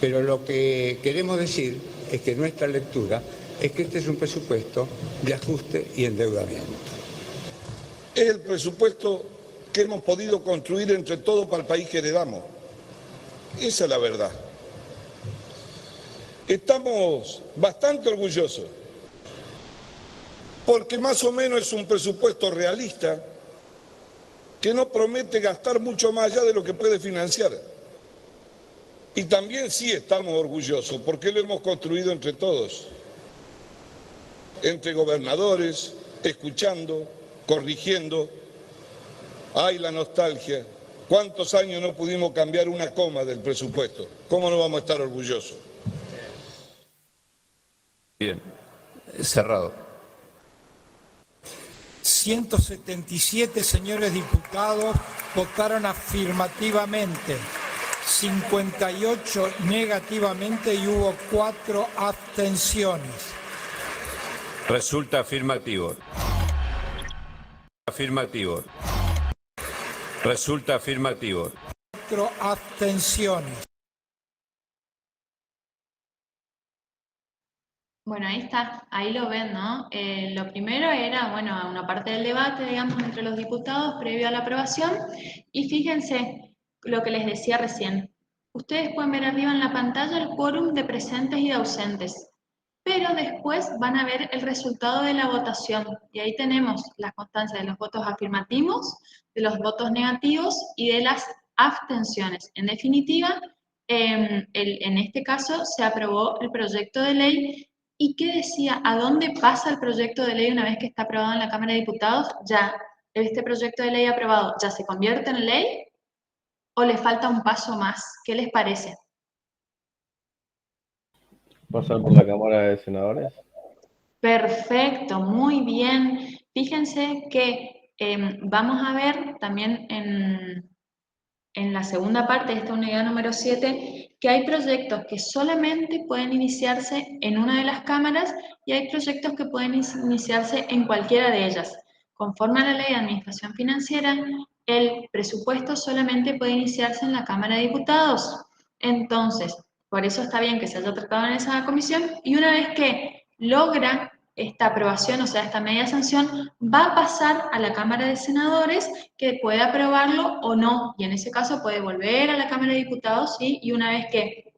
Pero lo que queremos decir es que nuestra lectura es que este es un presupuesto de ajuste y endeudamiento. Es el presupuesto que hemos podido construir entre todos para el país que heredamos. Esa es la verdad. Estamos bastante orgullosos porque más o menos es un presupuesto realista que no promete gastar mucho más allá de lo que puede financiar. Y también sí estamos orgullosos porque lo hemos construido entre todos, entre gobernadores, escuchando, corrigiendo. ¡Ay, la nostalgia! ¿Cuántos años no pudimos cambiar una coma del presupuesto? ¿Cómo no vamos a estar orgullosos? Bien, cerrado. 177 señores diputados votaron afirmativamente, 58 negativamente y hubo 4 abstenciones. Resulta afirmativo. Afirmativo. Resulta afirmativo. 4 abstenciones. Bueno, ahí está, ahí lo ven, ¿no? Lo primero era, bueno, una parte del debate, digamos, entre los diputados previo a la aprobación. Y fíjense lo que les decía recién. Ustedes pueden ver arriba en la pantalla el quórum de presentes y de ausentes. Pero después van a ver el resultado de la votación. Y ahí tenemos la constancia de los votos afirmativos, de los votos negativos y de las abstenciones. En definitiva, en este caso se aprobó el proyecto de ley. ¿Y qué decía? ¿A dónde pasa el proyecto de ley una vez que está aprobado en la Cámara de Diputados? Ya, este proyecto de ley aprobado, ¿ya se convierte en ley? ¿O le falta un paso más? ¿Qué les parece? ¿Pasar por la Cámara de Senadores? Perfecto, muy bien. Fíjense que vamos a ver también en la segunda parte de esta unidad número 7 que hay proyectos que solamente pueden iniciarse en una de las cámaras y hay proyectos que pueden iniciarse en cualquiera de ellas. Conforme a la Ley de Administración Financiera, el presupuesto solamente puede iniciarse en la Cámara de Diputados. Entonces, por eso está bien que se haya tratado en esa comisión y una vez que logra esta aprobación, o sea, esta media sanción, va a pasar a la Cámara de Senadores que puede aprobarlo o no, y en ese caso puede volver a la Cámara de Diputados, ¿sí? Y una vez que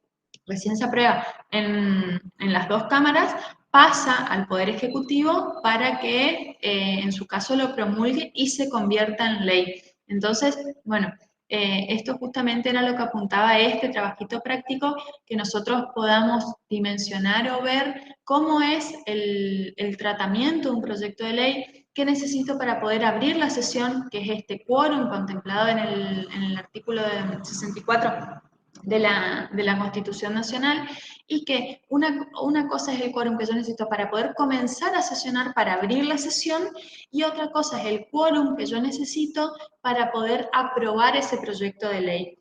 recién se aprueba en las dos cámaras, pasa al Poder Ejecutivo para que en su caso lo promulgue y se convierta en ley. Entonces, bueno, esto justamente era lo que apuntaba este trabajito práctico, que nosotros podamos dimensionar o ver cómo es el tratamiento de un proyecto de ley, qué necesito para poder abrir la sesión, que es este quórum contemplado en el artículo 64 de la Constitución Nacional, y que una cosa es el quórum que yo necesito para poder comenzar a sesionar, para abrir la sesión, y otra cosa es el quórum que yo necesito para poder aprobar ese proyecto de ley.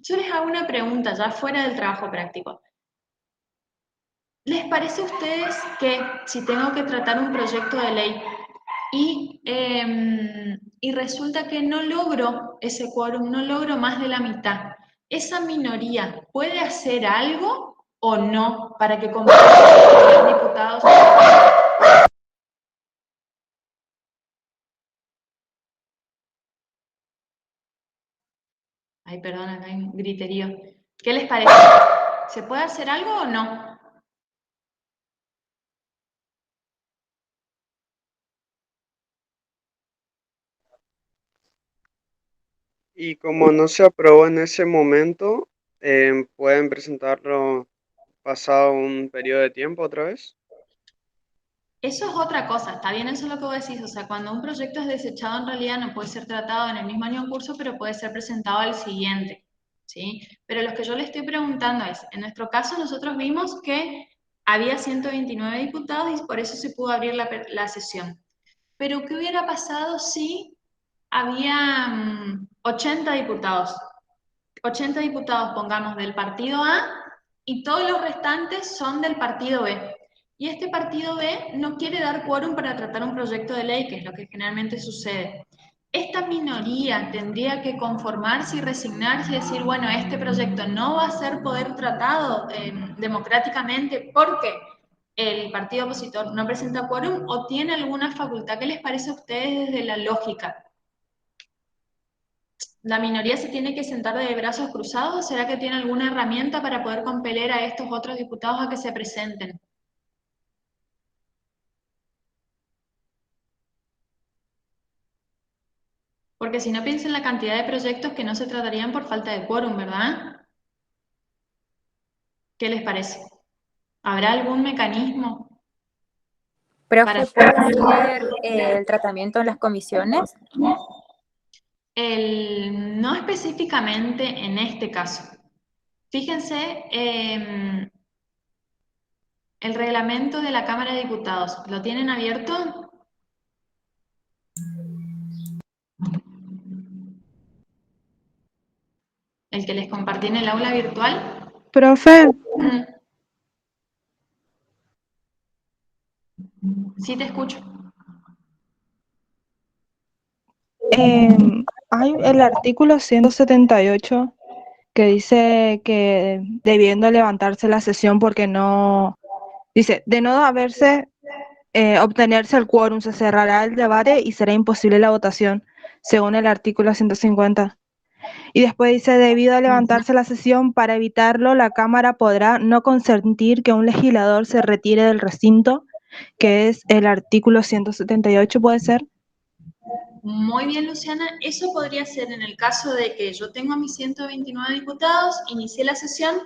Yo les hago una pregunta ya fuera del trabajo práctico. ¿Les parece a ustedes que si tengo que tratar un proyecto de ley y resulta que no logro ese quórum, no logro más de la mitad, esa minoría puede hacer algo o no para que como los diputados... Ay, perdón, acá hay un griterío. ¿Qué les parece? ¿Se puede hacer algo o no? Y como no se aprobó en ese momento, ¿pueden presentarlo pasado un periodo de tiempo otra vez? Eso es otra cosa, está bien eso es lo que vos decís, o sea, cuando un proyecto es desechado en realidad no puede ser tratado en el mismo año en curso, pero puede ser presentado al siguiente, ¿sí? Pero lo que yo le estoy preguntando es, en nuestro caso nosotros vimos que había 129 diputados y por eso se pudo abrir la sesión. Pero ¿qué hubiera pasado si había 80 diputados? 80 diputados, pongamos, del partido A y todos los restantes son del partido B. Y este partido B no quiere dar quórum para tratar un proyecto de ley, que es lo que generalmente sucede. Esta minoría tendría que conformarse y resignarse y decir, bueno, este proyecto no va a ser poder tratado democráticamente porque el partido opositor no presenta quórum o tiene alguna facultad. ¿Qué les parece a ustedes desde la lógica? ¿La minoría se tiene que sentar de brazos cruzados o será que tiene alguna herramienta para poder compeler a estos otros diputados a que se presenten? Porque si no piensen la cantidad de proyectos que no se tratarían por falta de quórum, ¿verdad? ¿Qué les parece? ¿Habrá algún mecanismo para Profe, ¿puede ser el tratamiento en las comisiones? No específicamente en este caso. Fíjense, el reglamento de la Cámara de Diputados, ¿lo tienen abierto? El que les compartí en el aula virtual. Profe, Sí, te escucho. hay el artículo 178 que dice que debiendo levantarse la sesión porque no, dice, de no haberse obtenerse el quórum, se cerrará el debate y será imposible la votación, según el artículo 150. Y después dice, debido a levantarse la sesión, para evitarlo, la Cámara podrá no consentir que un legislador se retire del recinto, que es el artículo 178, ¿puede ser? Muy bien, Luciana. Eso podría ser en el caso de que yo tengo a mis 129 diputados, inicié la sesión,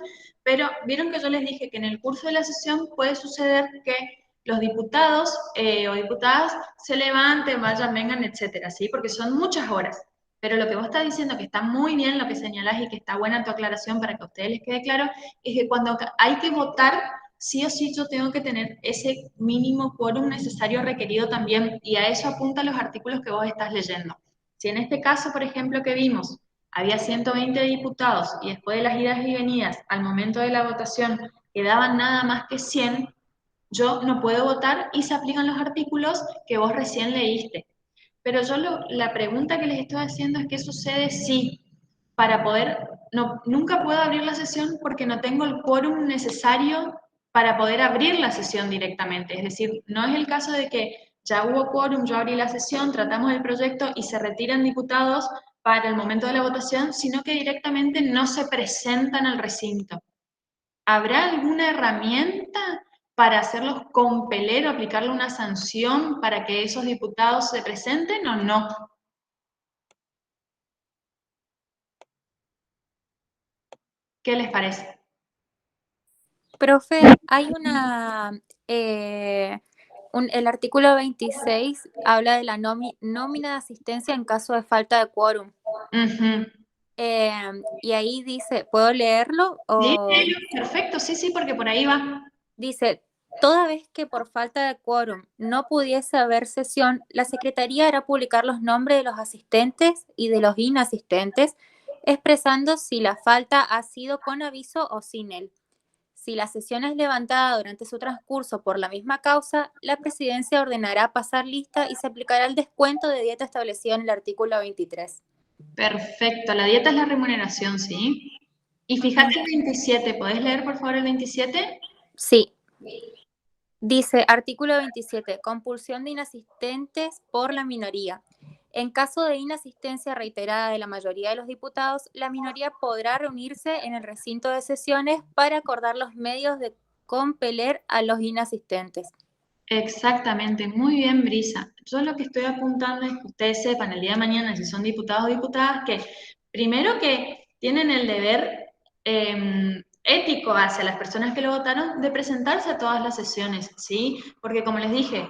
pero vieron que yo les dije que en el curso de la sesión puede suceder que los diputados o diputadas se levanten, vayan, vengan, etcétera, ¿sí? Porque son muchas horas. Pero lo que vos estás diciendo, que está muy bien lo que señalás y que está buena tu aclaración para que a ustedes les quede claro, es que cuando hay que votar, sí o sí yo tengo que tener ese mínimo quórum necesario requerido también, y a eso apuntan los artículos que vos estás leyendo. Si en este caso, por ejemplo, que vimos, había 120 diputados y después de las idas y venidas, al momento de la votación, quedaban nada más que 100, yo no puedo votar y se aplican los artículos que vos recién leíste. Pero yo la pregunta que les estoy haciendo es qué sucede si para poder, nunca puedo abrir la sesión porque no tengo el quórum necesario para poder abrir la sesión directamente. Es decir, no es el caso de que ya hubo quórum, yo abrí la sesión, tratamos el proyecto y se retiran diputados para el momento de la votación, sino que directamente no se presentan al recinto. ¿Habrá alguna herramienta para hacerlos compeler o aplicarle una sanción para que esos diputados se presenten o no? ¿Qué les parece? Profe, hay el artículo 26 habla de la nómina de asistencia en caso de falta de quórum. Y ahí dice, ¿puedo leerlo? Sí, perfecto, sí, porque por ahí va. Dice, toda vez que por falta de quórum no pudiese haber sesión, la Secretaría hará publicar los nombres de los asistentes y de los inasistentes, expresando si la falta ha sido con aviso o sin él. Si la sesión es levantada durante su transcurso por la misma causa, la presidencia ordenará pasar lista y se aplicará el descuento de dieta establecido en el artículo 23. Perfecto, la dieta es la remuneración, ¿sí? Y fíjate el 27, ¿podés leer por favor el 27? Sí. Dice, artículo 27, compulsión de inasistentes por la minoría. En caso de inasistencia reiterada de la mayoría de los diputados, la minoría podrá reunirse en el recinto de sesiones para acordar los medios de compeler a los inasistentes. Exactamente, muy bien, Brisa. Yo lo que estoy apuntando es que ustedes sepan el día de mañana, si son diputados o diputadas, que primero que tienen el deber ético hacia las personas que lo votaron de presentarse a todas las sesiones, ¿sí? Porque como les dije,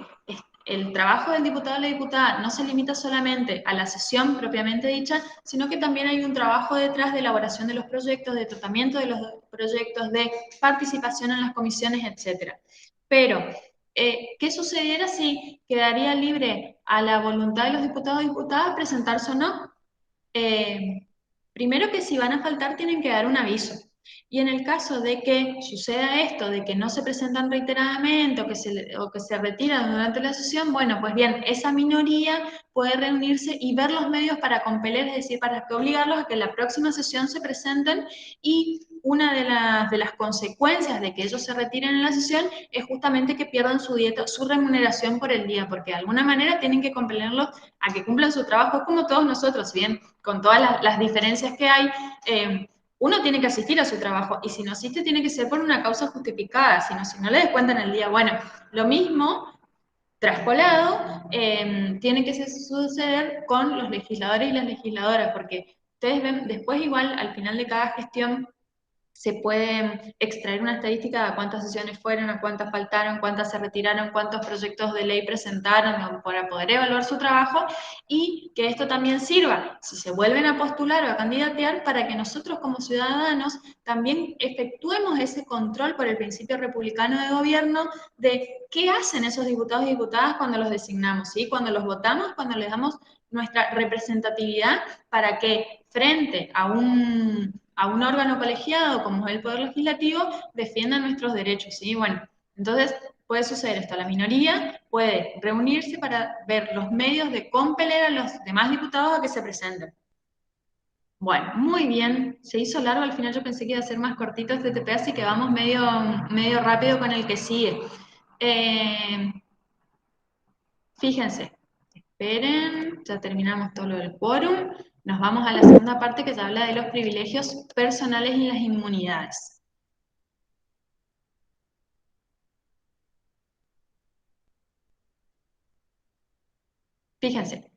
el trabajo del diputado o la diputada no se limita solamente a la sesión propiamente dicha, sino que también hay un trabajo detrás de elaboración de los proyectos, de tratamiento de los proyectos, de participación en las comisiones, etc. Pero, ¿qué sucediera si quedaría libre a la voluntad de los diputados o diputadas presentarse o no? Primero que si van a faltar tienen que dar un aviso. Y en el caso de que suceda esto, de que no se presentan reiteradamente o que se retiran durante la sesión, bueno, pues bien, esa minoría puede reunirse y ver los medios para compeler, es decir, para que obligarlos a que en la próxima sesión se presenten, y una de las consecuencias de que ellos se retiren en la sesión es justamente que pierdan su dieta, su remuneración por el día, porque de alguna manera tienen que compelerlos a que cumplan su trabajo como todos nosotros, bien, con todas las diferencias que hay. Uno tiene que asistir a su trabajo, y si no asiste tiene que ser por una causa justificada, si no le descuentan el día. Bueno, lo mismo, traspolado, tiene que suceder con los legisladores y las legisladoras, porque ustedes ven, después igual, al final de cada gestión, se puede extraer una estadística de cuántas sesiones fueron, a cuántas faltaron, cuántas se retiraron, cuántos proyectos de ley presentaron para poder evaluar su trabajo, y que esto también sirva, si se vuelven a postular o a candidatear, para que nosotros como ciudadanos también efectuemos ese control por el principio republicano de gobierno de qué hacen esos diputados y diputadas cuando los designamos, ¿sí? Cuando los votamos, cuando les damos nuestra representatividad, para que frente a un órgano colegiado como es el Poder Legislativo defiendan nuestros derechos, ¿sí? Bueno, entonces puede suceder esto, la minoría puede reunirse para ver los medios de compeler a los demás diputados a que se presenten. Bueno, muy bien, se hizo largo, al final yo pensé que iba a ser más cortito este TP, así que vamos medio rápido con el que sigue. Fíjense, esperen, ya terminamos todo lo del quórum. Nos vamos a la segunda parte que ya habla de los privilegios personales y las inmunidades. Fíjense,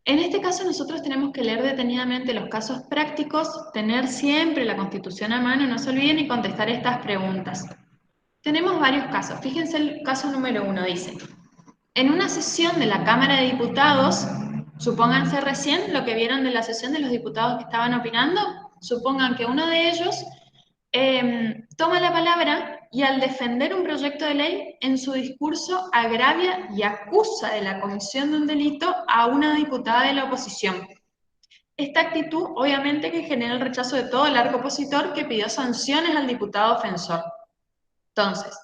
en este caso nosotros tenemos que leer detenidamente los casos prácticos, tener siempre la Constitución a mano, no se olviden, y contestar estas preguntas. Tenemos varios casos. Fíjense el caso número 1, dice: en una sesión de la Cámara de Diputados, supónganse recién lo que vieron de la sesión de los diputados que estaban opinando, supongan que uno de ellos toma la palabra y al defender un proyecto de ley, en su discurso agravia y acusa de la comisión de un delito a una diputada de la oposición. Esta actitud obviamente que genera el rechazo de todo el arco opositor, que pidió sanciones al diputado ofensor. Entonces,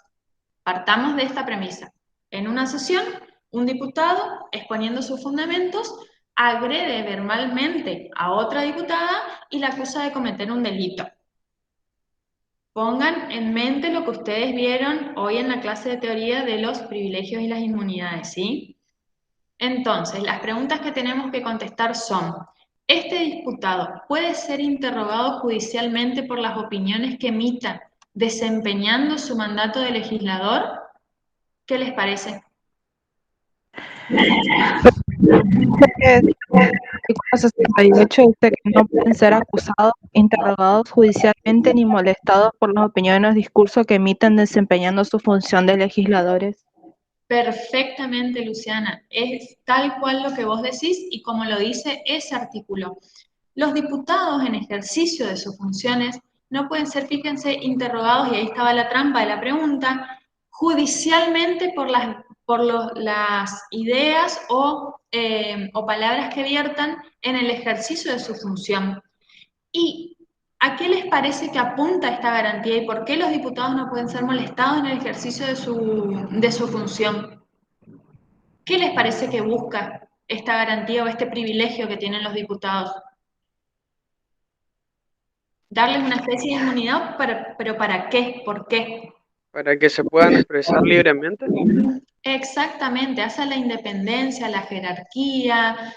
partamos de esta premisa. En una sesión, un diputado, exponiendo sus fundamentos, agrede verbalmente a otra diputada y la acusa de cometer un delito. Pongan en mente lo que ustedes vieron hoy en la clase de teoría de los privilegios y las inmunidades, ¿sí? Entonces, las preguntas que tenemos que contestar son: ¿este diputado puede ser interrogado judicialmente por las opiniones que emita desempeñando su mandato de legislador? ¿Qué les parece? El artículo 68 dice que no pueden ser acusados, interrogados judicialmente ni molestados por las opiniones o discursos que emiten desempeñando su función de legisladores. Perfectamente, Luciana. Es tal cual lo que vos decís y como lo dice ese artículo. Los diputados en ejercicio de sus funciones no pueden ser, fíjense, interrogados, y ahí estaba la trampa de la pregunta, judicialmente por las ideas o palabras que viertan en el ejercicio de su función. Y ¿A qué les parece que apunta esta garantía y por qué los diputados no pueden ser molestados en el ejercicio de su función? ¿Qué les parece que busca esta garantía o este privilegio que tienen los diputados? Darles una especie de inmunidad, pero ¿para qué? ¿Por qué? Para que se puedan expresar libremente. Exactamente, hace la independencia, la jerarquía,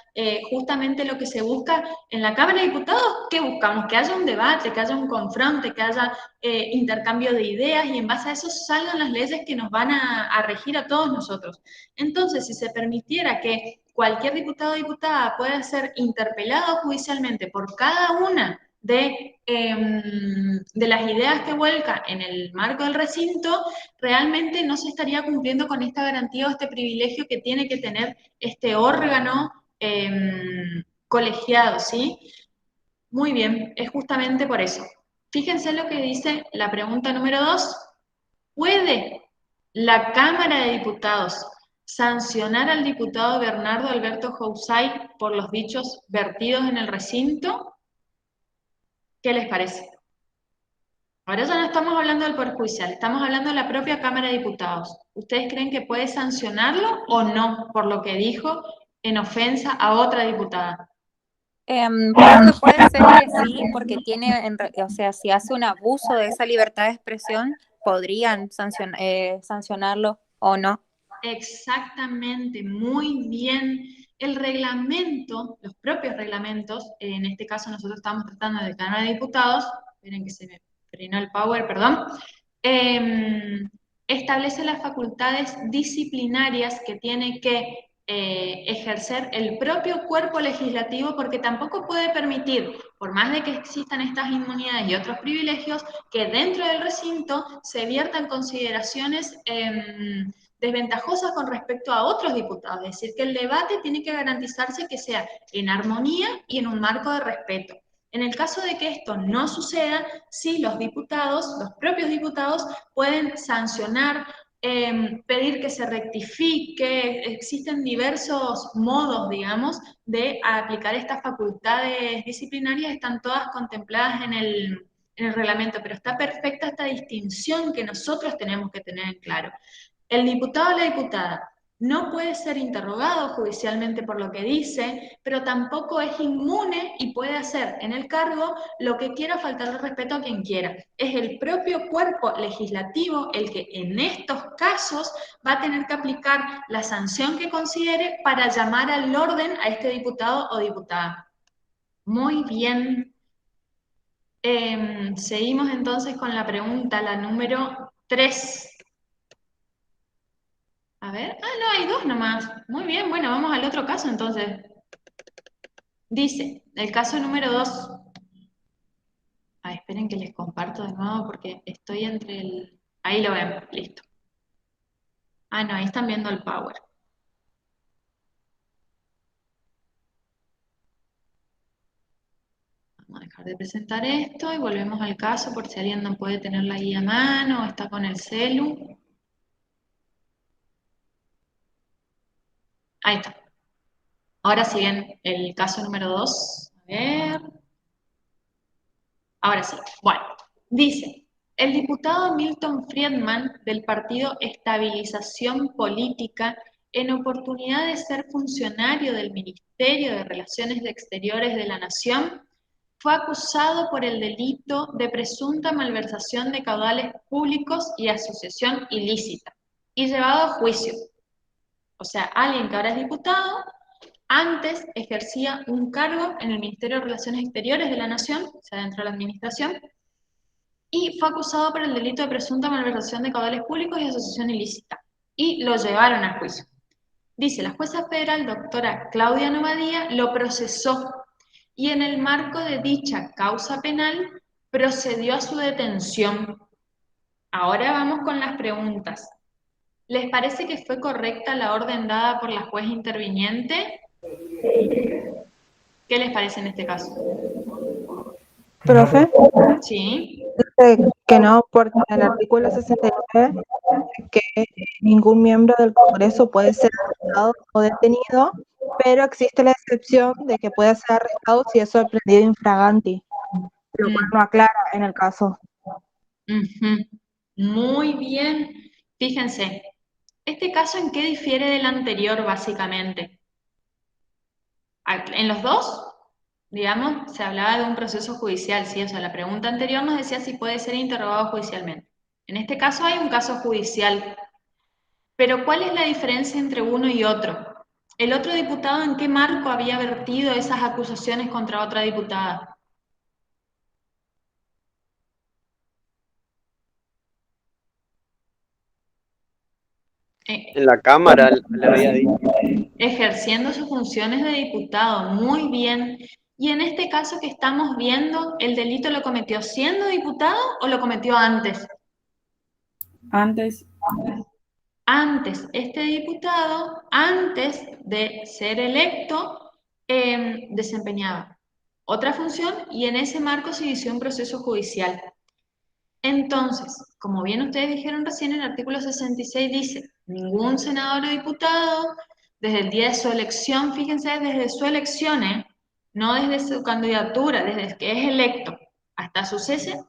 justamente lo que se busca en la Cámara de Diputados. ¿Qué buscamos? Que haya un debate, que haya un confronte, que haya intercambio de ideas y en base a eso salgan las leyes que nos van a regir a todos nosotros. Entonces, si se permitiera que cualquier diputado o diputada pueda ser interpelado judicialmente por cada una de las ideas que vuelca en el marco del recinto, realmente no se estaría cumpliendo con esta garantía o este privilegio que tiene que tener este órgano colegiado, ¿sí? Muy bien, es justamente por eso. Fíjense lo que dice la pregunta número 2. ¿Puede la Cámara de Diputados sancionar al diputado Bernardo Alberto Housay por los dichos vertidos en el recinto? ¿Qué les parece? Ahora ya no estamos hablando del Poder Judicial, estamos hablando de la propia Cámara de Diputados. ¿Ustedes creen que puede sancionarlo o no por lo que dijo en ofensa a otra diputada? Creo que puede ser que sí, porque tiene, o sea, si hace un abuso de esa libertad de expresión, podrían sancionarlo o no. Exactamente, muy bien. El reglamento, los propios reglamentos, en este caso nosotros estamos tratando de Cámara de Diputados, esperen que se me frenó el power, perdón, establece las facultades disciplinarias que tiene que ejercer el propio cuerpo legislativo, porque tampoco puede permitir, por más de que existan estas inmunidades y otros privilegios, que dentro del recinto se viertan consideraciones desventajosas con respecto a otros diputados. Es decir, que el debate tiene que garantizarse que sea en armonía y en un marco de respeto. En el caso de que esto no suceda, sí, los diputados, los propios diputados, pueden sancionar, pedir que se rectifique. Existen diversos modos, digamos, de aplicar estas facultades disciplinarias, están todas contempladas en el reglamento, pero está perfecta esta distinción que nosotros tenemos que tener en claro. El diputado o la diputada no puede ser interrogado judicialmente por lo que dice, pero tampoco es inmune y puede hacer en el cargo lo que quiera, faltarle respeto a quien quiera. Es el propio cuerpo legislativo el que en estos casos va a tener que aplicar la sanción que considere para llamar al orden a este diputado o diputada. Muy bien. Seguimos entonces con la pregunta, la número 3. A ver, no, hay 2 nomás. Muy bien, bueno, vamos al otro caso entonces. Dice, el caso número 2. Esperen que les comparto de nuevo porque estoy entre el... Ahí lo ven, listo. No, ahí están viendo el power. Vamos a dejar de presentar esto y volvemos al caso por si alguien no puede tenerla ahí a mano o está con el celu. Ahí está. Ahora siguen el caso número 2. A ver. Ahora sí. Bueno, dice, el diputado Milton Friedman del partido Estabilización Política, en oportunidad de ser funcionario del Ministerio de Relaciones Exteriores de la Nación, fue acusado por el delito de presunta malversación de caudales públicos y asociación ilícita, y llevado a juicio. O sea, alguien que ahora es diputado, antes ejercía un cargo en el Ministerio de Relaciones Exteriores de la Nación, o sea, dentro de la administración, y fue acusado por el delito de presunta malversación de caudales públicos y asociación ilícita, y lo llevaron a juicio. Dice, la jueza federal, doctora Claudia Novadía, lo procesó, y en el marco de dicha causa penal, procedió a su detención. Ahora vamos con las preguntas. ¿Les parece que fue correcta la orden dada por la juez interviniente? ¿Qué les parece en este caso? Profe, Sí. dice que no, porque en el artículo 69 dice que ningún miembro del Congreso puede ser arrestado o detenido, pero existe la excepción de que puede ser arrestado si es sorprendido infraganti. lo cual no aclara en el caso. Muy bien. Fíjense, ¿este caso en qué difiere del anterior, básicamente? En los dos, digamos, se hablaba de un proceso judicial, ¿sí? O sea, la pregunta anterior nos decía si puede ser interrogado judicialmente. En este caso hay un caso judicial. Pero ¿cuál es la diferencia entre uno y otro? ¿El otro diputado en qué marco había vertido esas acusaciones contra otra diputada? En la Cámara le había dicho. Ejerciendo sus funciones de diputado, muy bien. Y en este caso que estamos viendo, ¿el delito lo cometió siendo diputado o lo cometió antes? Antes. Antes, este diputado, antes de ser electo, desempeñaba otra función y en ese marco se inició un proceso judicial. Entonces, como bien ustedes dijeron recién, el artículo 66 dice, ningún senador o diputado, desde el día de su elección, fíjense, desde su elección, no desde su candidatura, desde que es electo hasta su cese,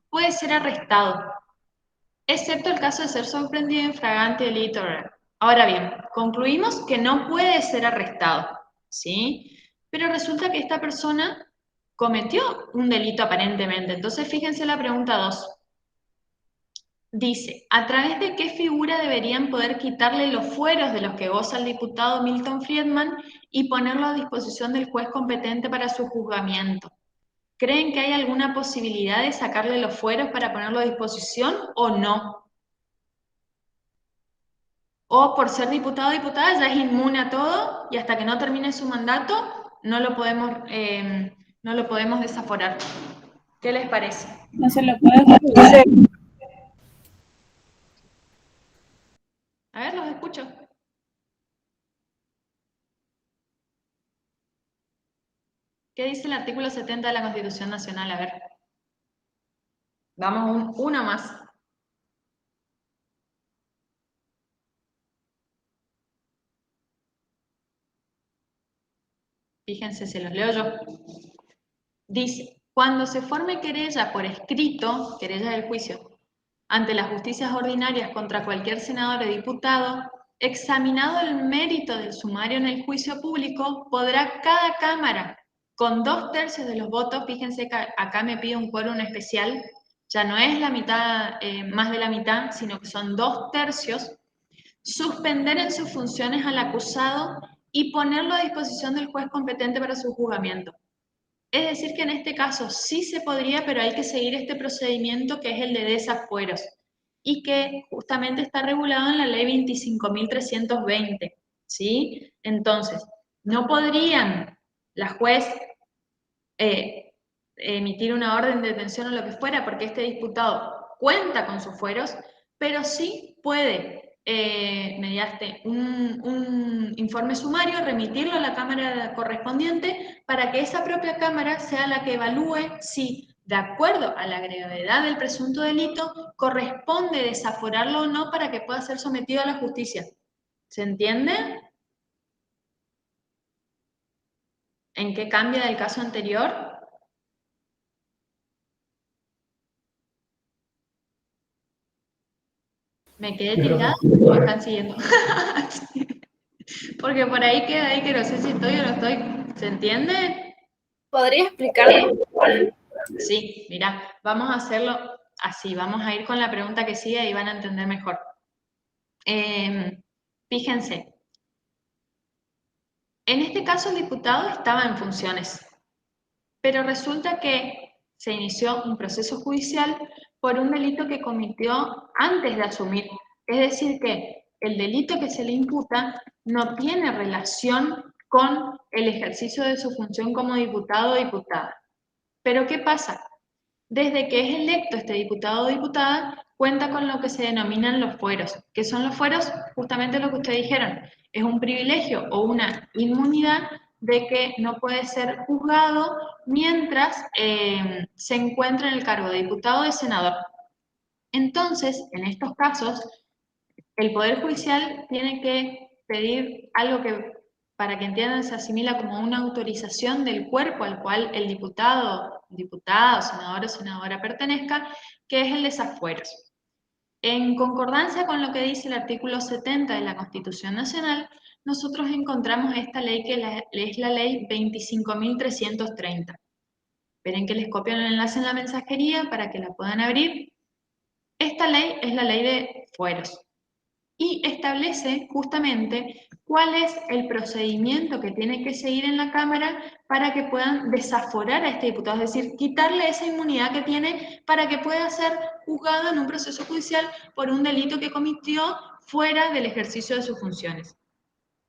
puede ser arrestado, excepto el caso de ser sorprendido en flagrante delito. Ahora bien, concluimos que no puede ser arrestado, ¿sí? Pero resulta que esta persona cometió un delito aparentemente. Entonces, fíjense la pregunta 2. Dice, ¿a través de qué figura deberían poder quitarle los fueros de los que goza el diputado Milton Friedman y ponerlo a disposición del juez competente para su juzgamiento? ¿Creen que hay alguna posibilidad de sacarle los fueros para ponerlo a disposición o no? O por ser diputado o diputada ya es inmune a todo y hasta que no termine su mandato no lo podemos desaforar. ¿Qué les parece? No se lo puede. A ver, los escucho. ¿Qué dice el artículo 70 de la Constitución Nacional? A ver. Vamos uno más. Fíjense, se los leo yo. Dice, cuando se forme querella por escrito, querella del juicio, ante las justicias ordinarias contra cualquier senador o diputado, examinado el mérito del sumario en el juicio público, podrá cada Cámara, con 2/3 de los votos, fíjense que acá me pide un quórum especial, ya no es la mitad, más de la mitad, sino que son 2/3, suspender en sus funciones al acusado y ponerlo a disposición del juez competente para su juzgamiento. Es decir, que en este caso sí se podría, pero hay que seguir este procedimiento que es el de desafueros y que justamente está regulado en la ley 25.320, ¿sí? Entonces, no podrían la juez emitir una orden de detención o lo que fuera porque este diputado cuenta con sus fueros, pero sí puede, mediante un informe sumario, remitirlo a la Cámara correspondiente para que esa propia Cámara sea la que evalúe si, de acuerdo a la gravedad del presunto delito, corresponde desaforarlo o no para que pueda ser sometido a la justicia. ¿Se entiende? ¿En qué cambia del caso anterior? ¿Me quedé tirada o me están siguiendo? Porque por ahí queda ahí que no sé si estoy o no estoy. ¿Se entiende? ¿Podría explicarlo? Sí, mira, vamos a hacerlo así. Vamos a ir con la pregunta que sigue y van a entender mejor. Fíjense. En este caso el diputado estaba en funciones, pero resulta que se inició un proceso judicial por un delito que cometió antes de asumir. Es decir, que el delito que se le imputa no tiene relación con el ejercicio de su función como diputado o diputada. Pero ¿qué pasa? Desde que es electo este diputado o diputada, cuenta con lo que se denominan los fueros. ¿Qué son los fueros? Justamente lo que ustedes dijeron. Es un privilegio o una inmunidad de que no puede ser juzgado mientras se encuentra en el cargo de diputado o de senador. Entonces, en estos casos, el Poder Judicial tiene que pedir algo que para que entiendan, se asimila como una autorización del cuerpo al cual el diputado, senador o senadora pertenezca, que es el desafueros. En concordancia con lo que dice el artículo 70 de la Constitución Nacional, nosotros encontramos esta ley que es la ley 25.330. Esperen que les copio el enlace en la mensajería para que la puedan abrir. Esta ley es la ley de fueros y establece justamente cuál es el procedimiento que tiene que seguir en la Cámara para que puedan desaforar a este diputado, es decir, quitarle esa inmunidad que tiene para que pueda ser juzgado en un proceso judicial por un delito que cometió fuera del ejercicio de sus funciones.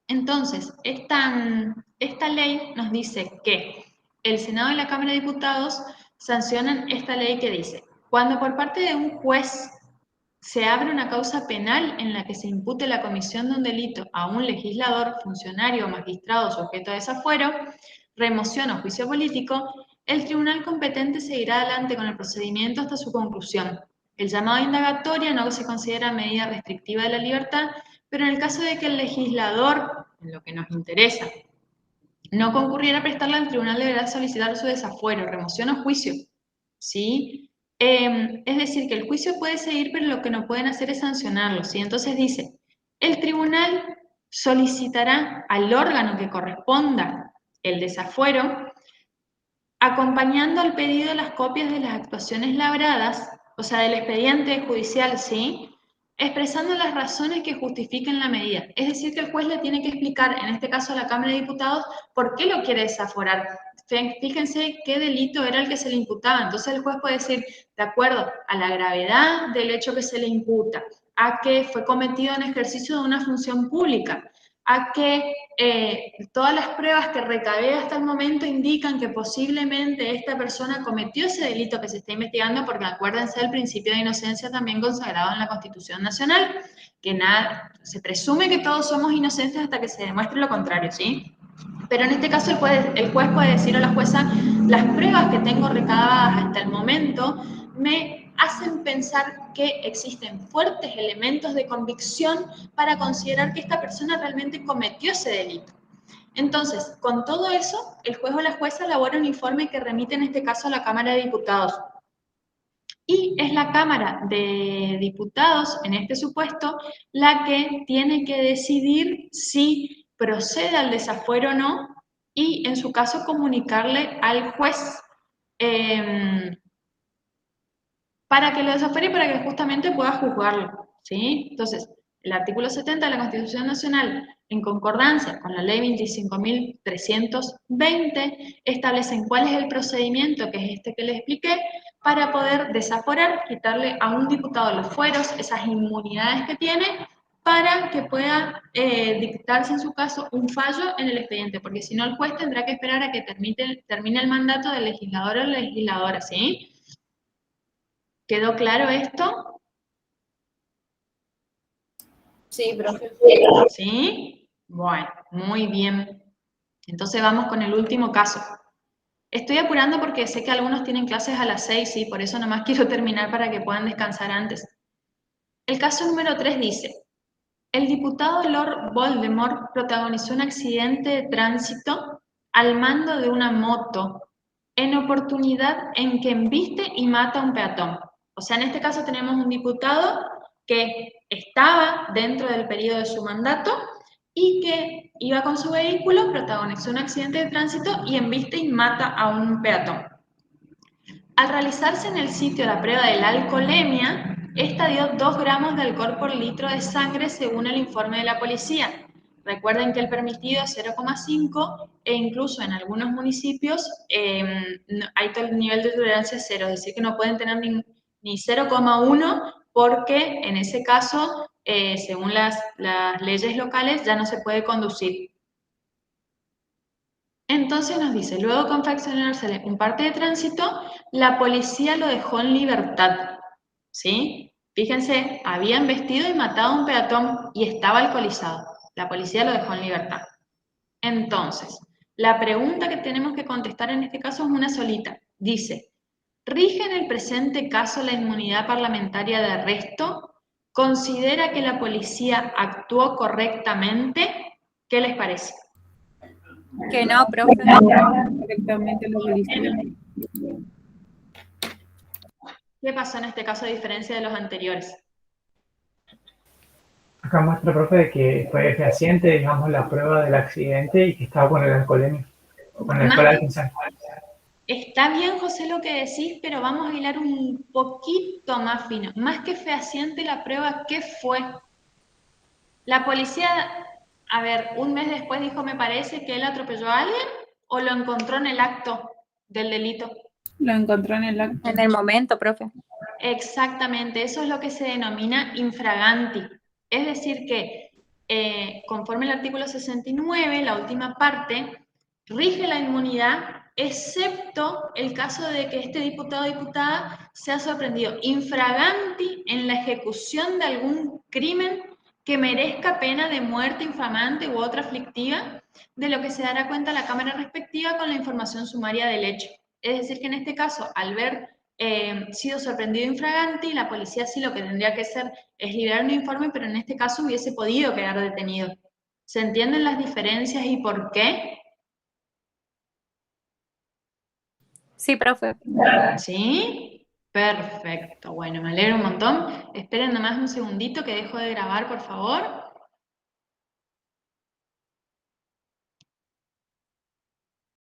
Entonces, esta ley nos dice que el Senado y la Cámara de Diputados sancionan esta ley que dice, cuando por parte de un juez se abre una causa penal en la que se impute la comisión de un delito a un legislador, funcionario o magistrado sujeto a desafuero, remoción o juicio político, el tribunal competente seguirá adelante con el procedimiento hasta su conclusión. El llamado a indagatoria no se considera medida restrictiva de la libertad, pero en el caso de que el legislador, en lo que nos interesa, no concurriera a prestarla, el tribunal deberá solicitar su desafuero, remoción o juicio. ¿Sí? Es decir, que el juicio puede seguir, pero lo que no pueden hacer es sancionarlo, ¿sí? Entonces dice, el tribunal solicitará al órgano que corresponda el desafuero, acompañando al pedido las copias de las actuaciones labradas, o sea, del expediente judicial, ¿sí? Expresando las razones que justifiquen la medida. Es decir, que el juez le tiene que explicar, en este caso a la Cámara de Diputados, por qué lo quiere desaforar. Fíjense qué delito era el que se le imputaba. Entonces el juez puede decir, de acuerdo a la gravedad del hecho que se le imputa, a que fue cometido en ejercicio de una función pública, a que todas las pruebas que recabé hasta el momento indican que posiblemente esta persona cometió ese delito que se está investigando, porque acuérdense del principio de inocencia también consagrado en la Constitución Nacional, que nada, se presume que todos somos inocentes hasta que se demuestre lo contrario, ¿sí? Pero en este caso el juez puede decir a la jueza, las pruebas que tengo recabadas hasta el momento me hacen pensar que existen fuertes elementos de convicción para considerar que esta persona realmente cometió ese delito. Entonces, con todo eso, el juez o la jueza elabora un informe que remite en este caso a la Cámara de Diputados. Y es la Cámara de Diputados, en este supuesto, la que tiene que decidir si procede al desafuero o no, y en su caso comunicarle al juez para que lo desafuere y para que justamente pueda juzgarlo, ¿sí? Entonces, el artículo 70 de la Constitución Nacional, en concordancia con la ley 25.320, establecen cuál es el procedimiento, que es este que les expliqué, para poder desaforar, quitarle a un diputado los fueros, esas inmunidades que tiene, para que pueda dictarse en su caso un fallo en el expediente, porque si no el juez tendrá que esperar a que termine el mandato del legislador o legisladora, ¿sí? ¿Quedó claro esto? Sí, profe. ¿Sí? Bueno, muy bien. Entonces vamos con el último caso. Estoy apurando porque sé que algunos tienen clases a las 6, ¿sí? Por eso nomás quiero terminar para que puedan descansar antes. El caso número 3 dice, el diputado Lord Voldemort protagonizó un accidente de tránsito al mando de una moto en oportunidad en que embiste y mata a un peatón. O sea, en este caso tenemos un diputado que estaba dentro del periodo de su mandato y que iba con su vehículo, protagonizó un accidente de tránsito y embiste y mata a un peatón. Al realizarse en el sitio la prueba de la alcoholemia, esta dio 2 gramos de alcohol por litro de sangre según el informe de la policía. Recuerden que el permitido es 0,5 e incluso en algunos municipios hay todo el nivel de tolerancia 0, es decir, que no pueden tener ni 0,1 porque en ese caso, según las leyes locales, ya no se puede conducir. Entonces nos dice, luego de confeccionársele un parte de tránsito, la policía lo dejó en libertad, ¿sí? Fíjense, había embestido y matado a un peatón y estaba alcoholizado. La policía lo dejó en libertad. Entonces, la pregunta que tenemos que contestar en este caso es una solita. Dice, ¿rige en el presente caso la inmunidad parlamentaria de arresto? ¿Considera que la policía actuó correctamente? ¿Qué les parece? Que no, profe. Correctamente la policía. ¿Qué pasó en este caso a diferencia de los anteriores? Acá muestra, profe, de que fue fehaciente, digamos, la prueba del accidente y que estaba con el alcoholemia, con el alcohol alcanzar. Está bien, José, lo que decís, pero vamos a hilar un poquito más fino. Más que fehaciente la prueba, ¿qué fue? La policía, a ver, un mes después dijo, me parece que él atropelló a alguien, o lo encontró en el acto del delito. Lo encontró en el acto. En el momento, profe. Exactamente, eso es lo que se denomina infraganti. Es decir que, conforme el artículo 69, la última parte, rige la inmunidad, excepto el caso de que este diputado o diputada sea sorprendido infraganti en la ejecución de algún crimen que merezca pena de muerte infamante u otra aflictiva, de lo que se dará cuenta la Cámara respectiva con la información sumaria del hecho. Es decir, que en este caso, al ver sido sorprendido infraganti, la policía sí lo que tendría que hacer es liberar un informe, pero en este caso hubiese podido quedar detenido. ¿Se entienden las diferencias y por qué? Sí, profe. ¿Sí? Perfecto. Bueno, me alegro un montón. Esperen nomás un segundito que dejo de grabar, por favor.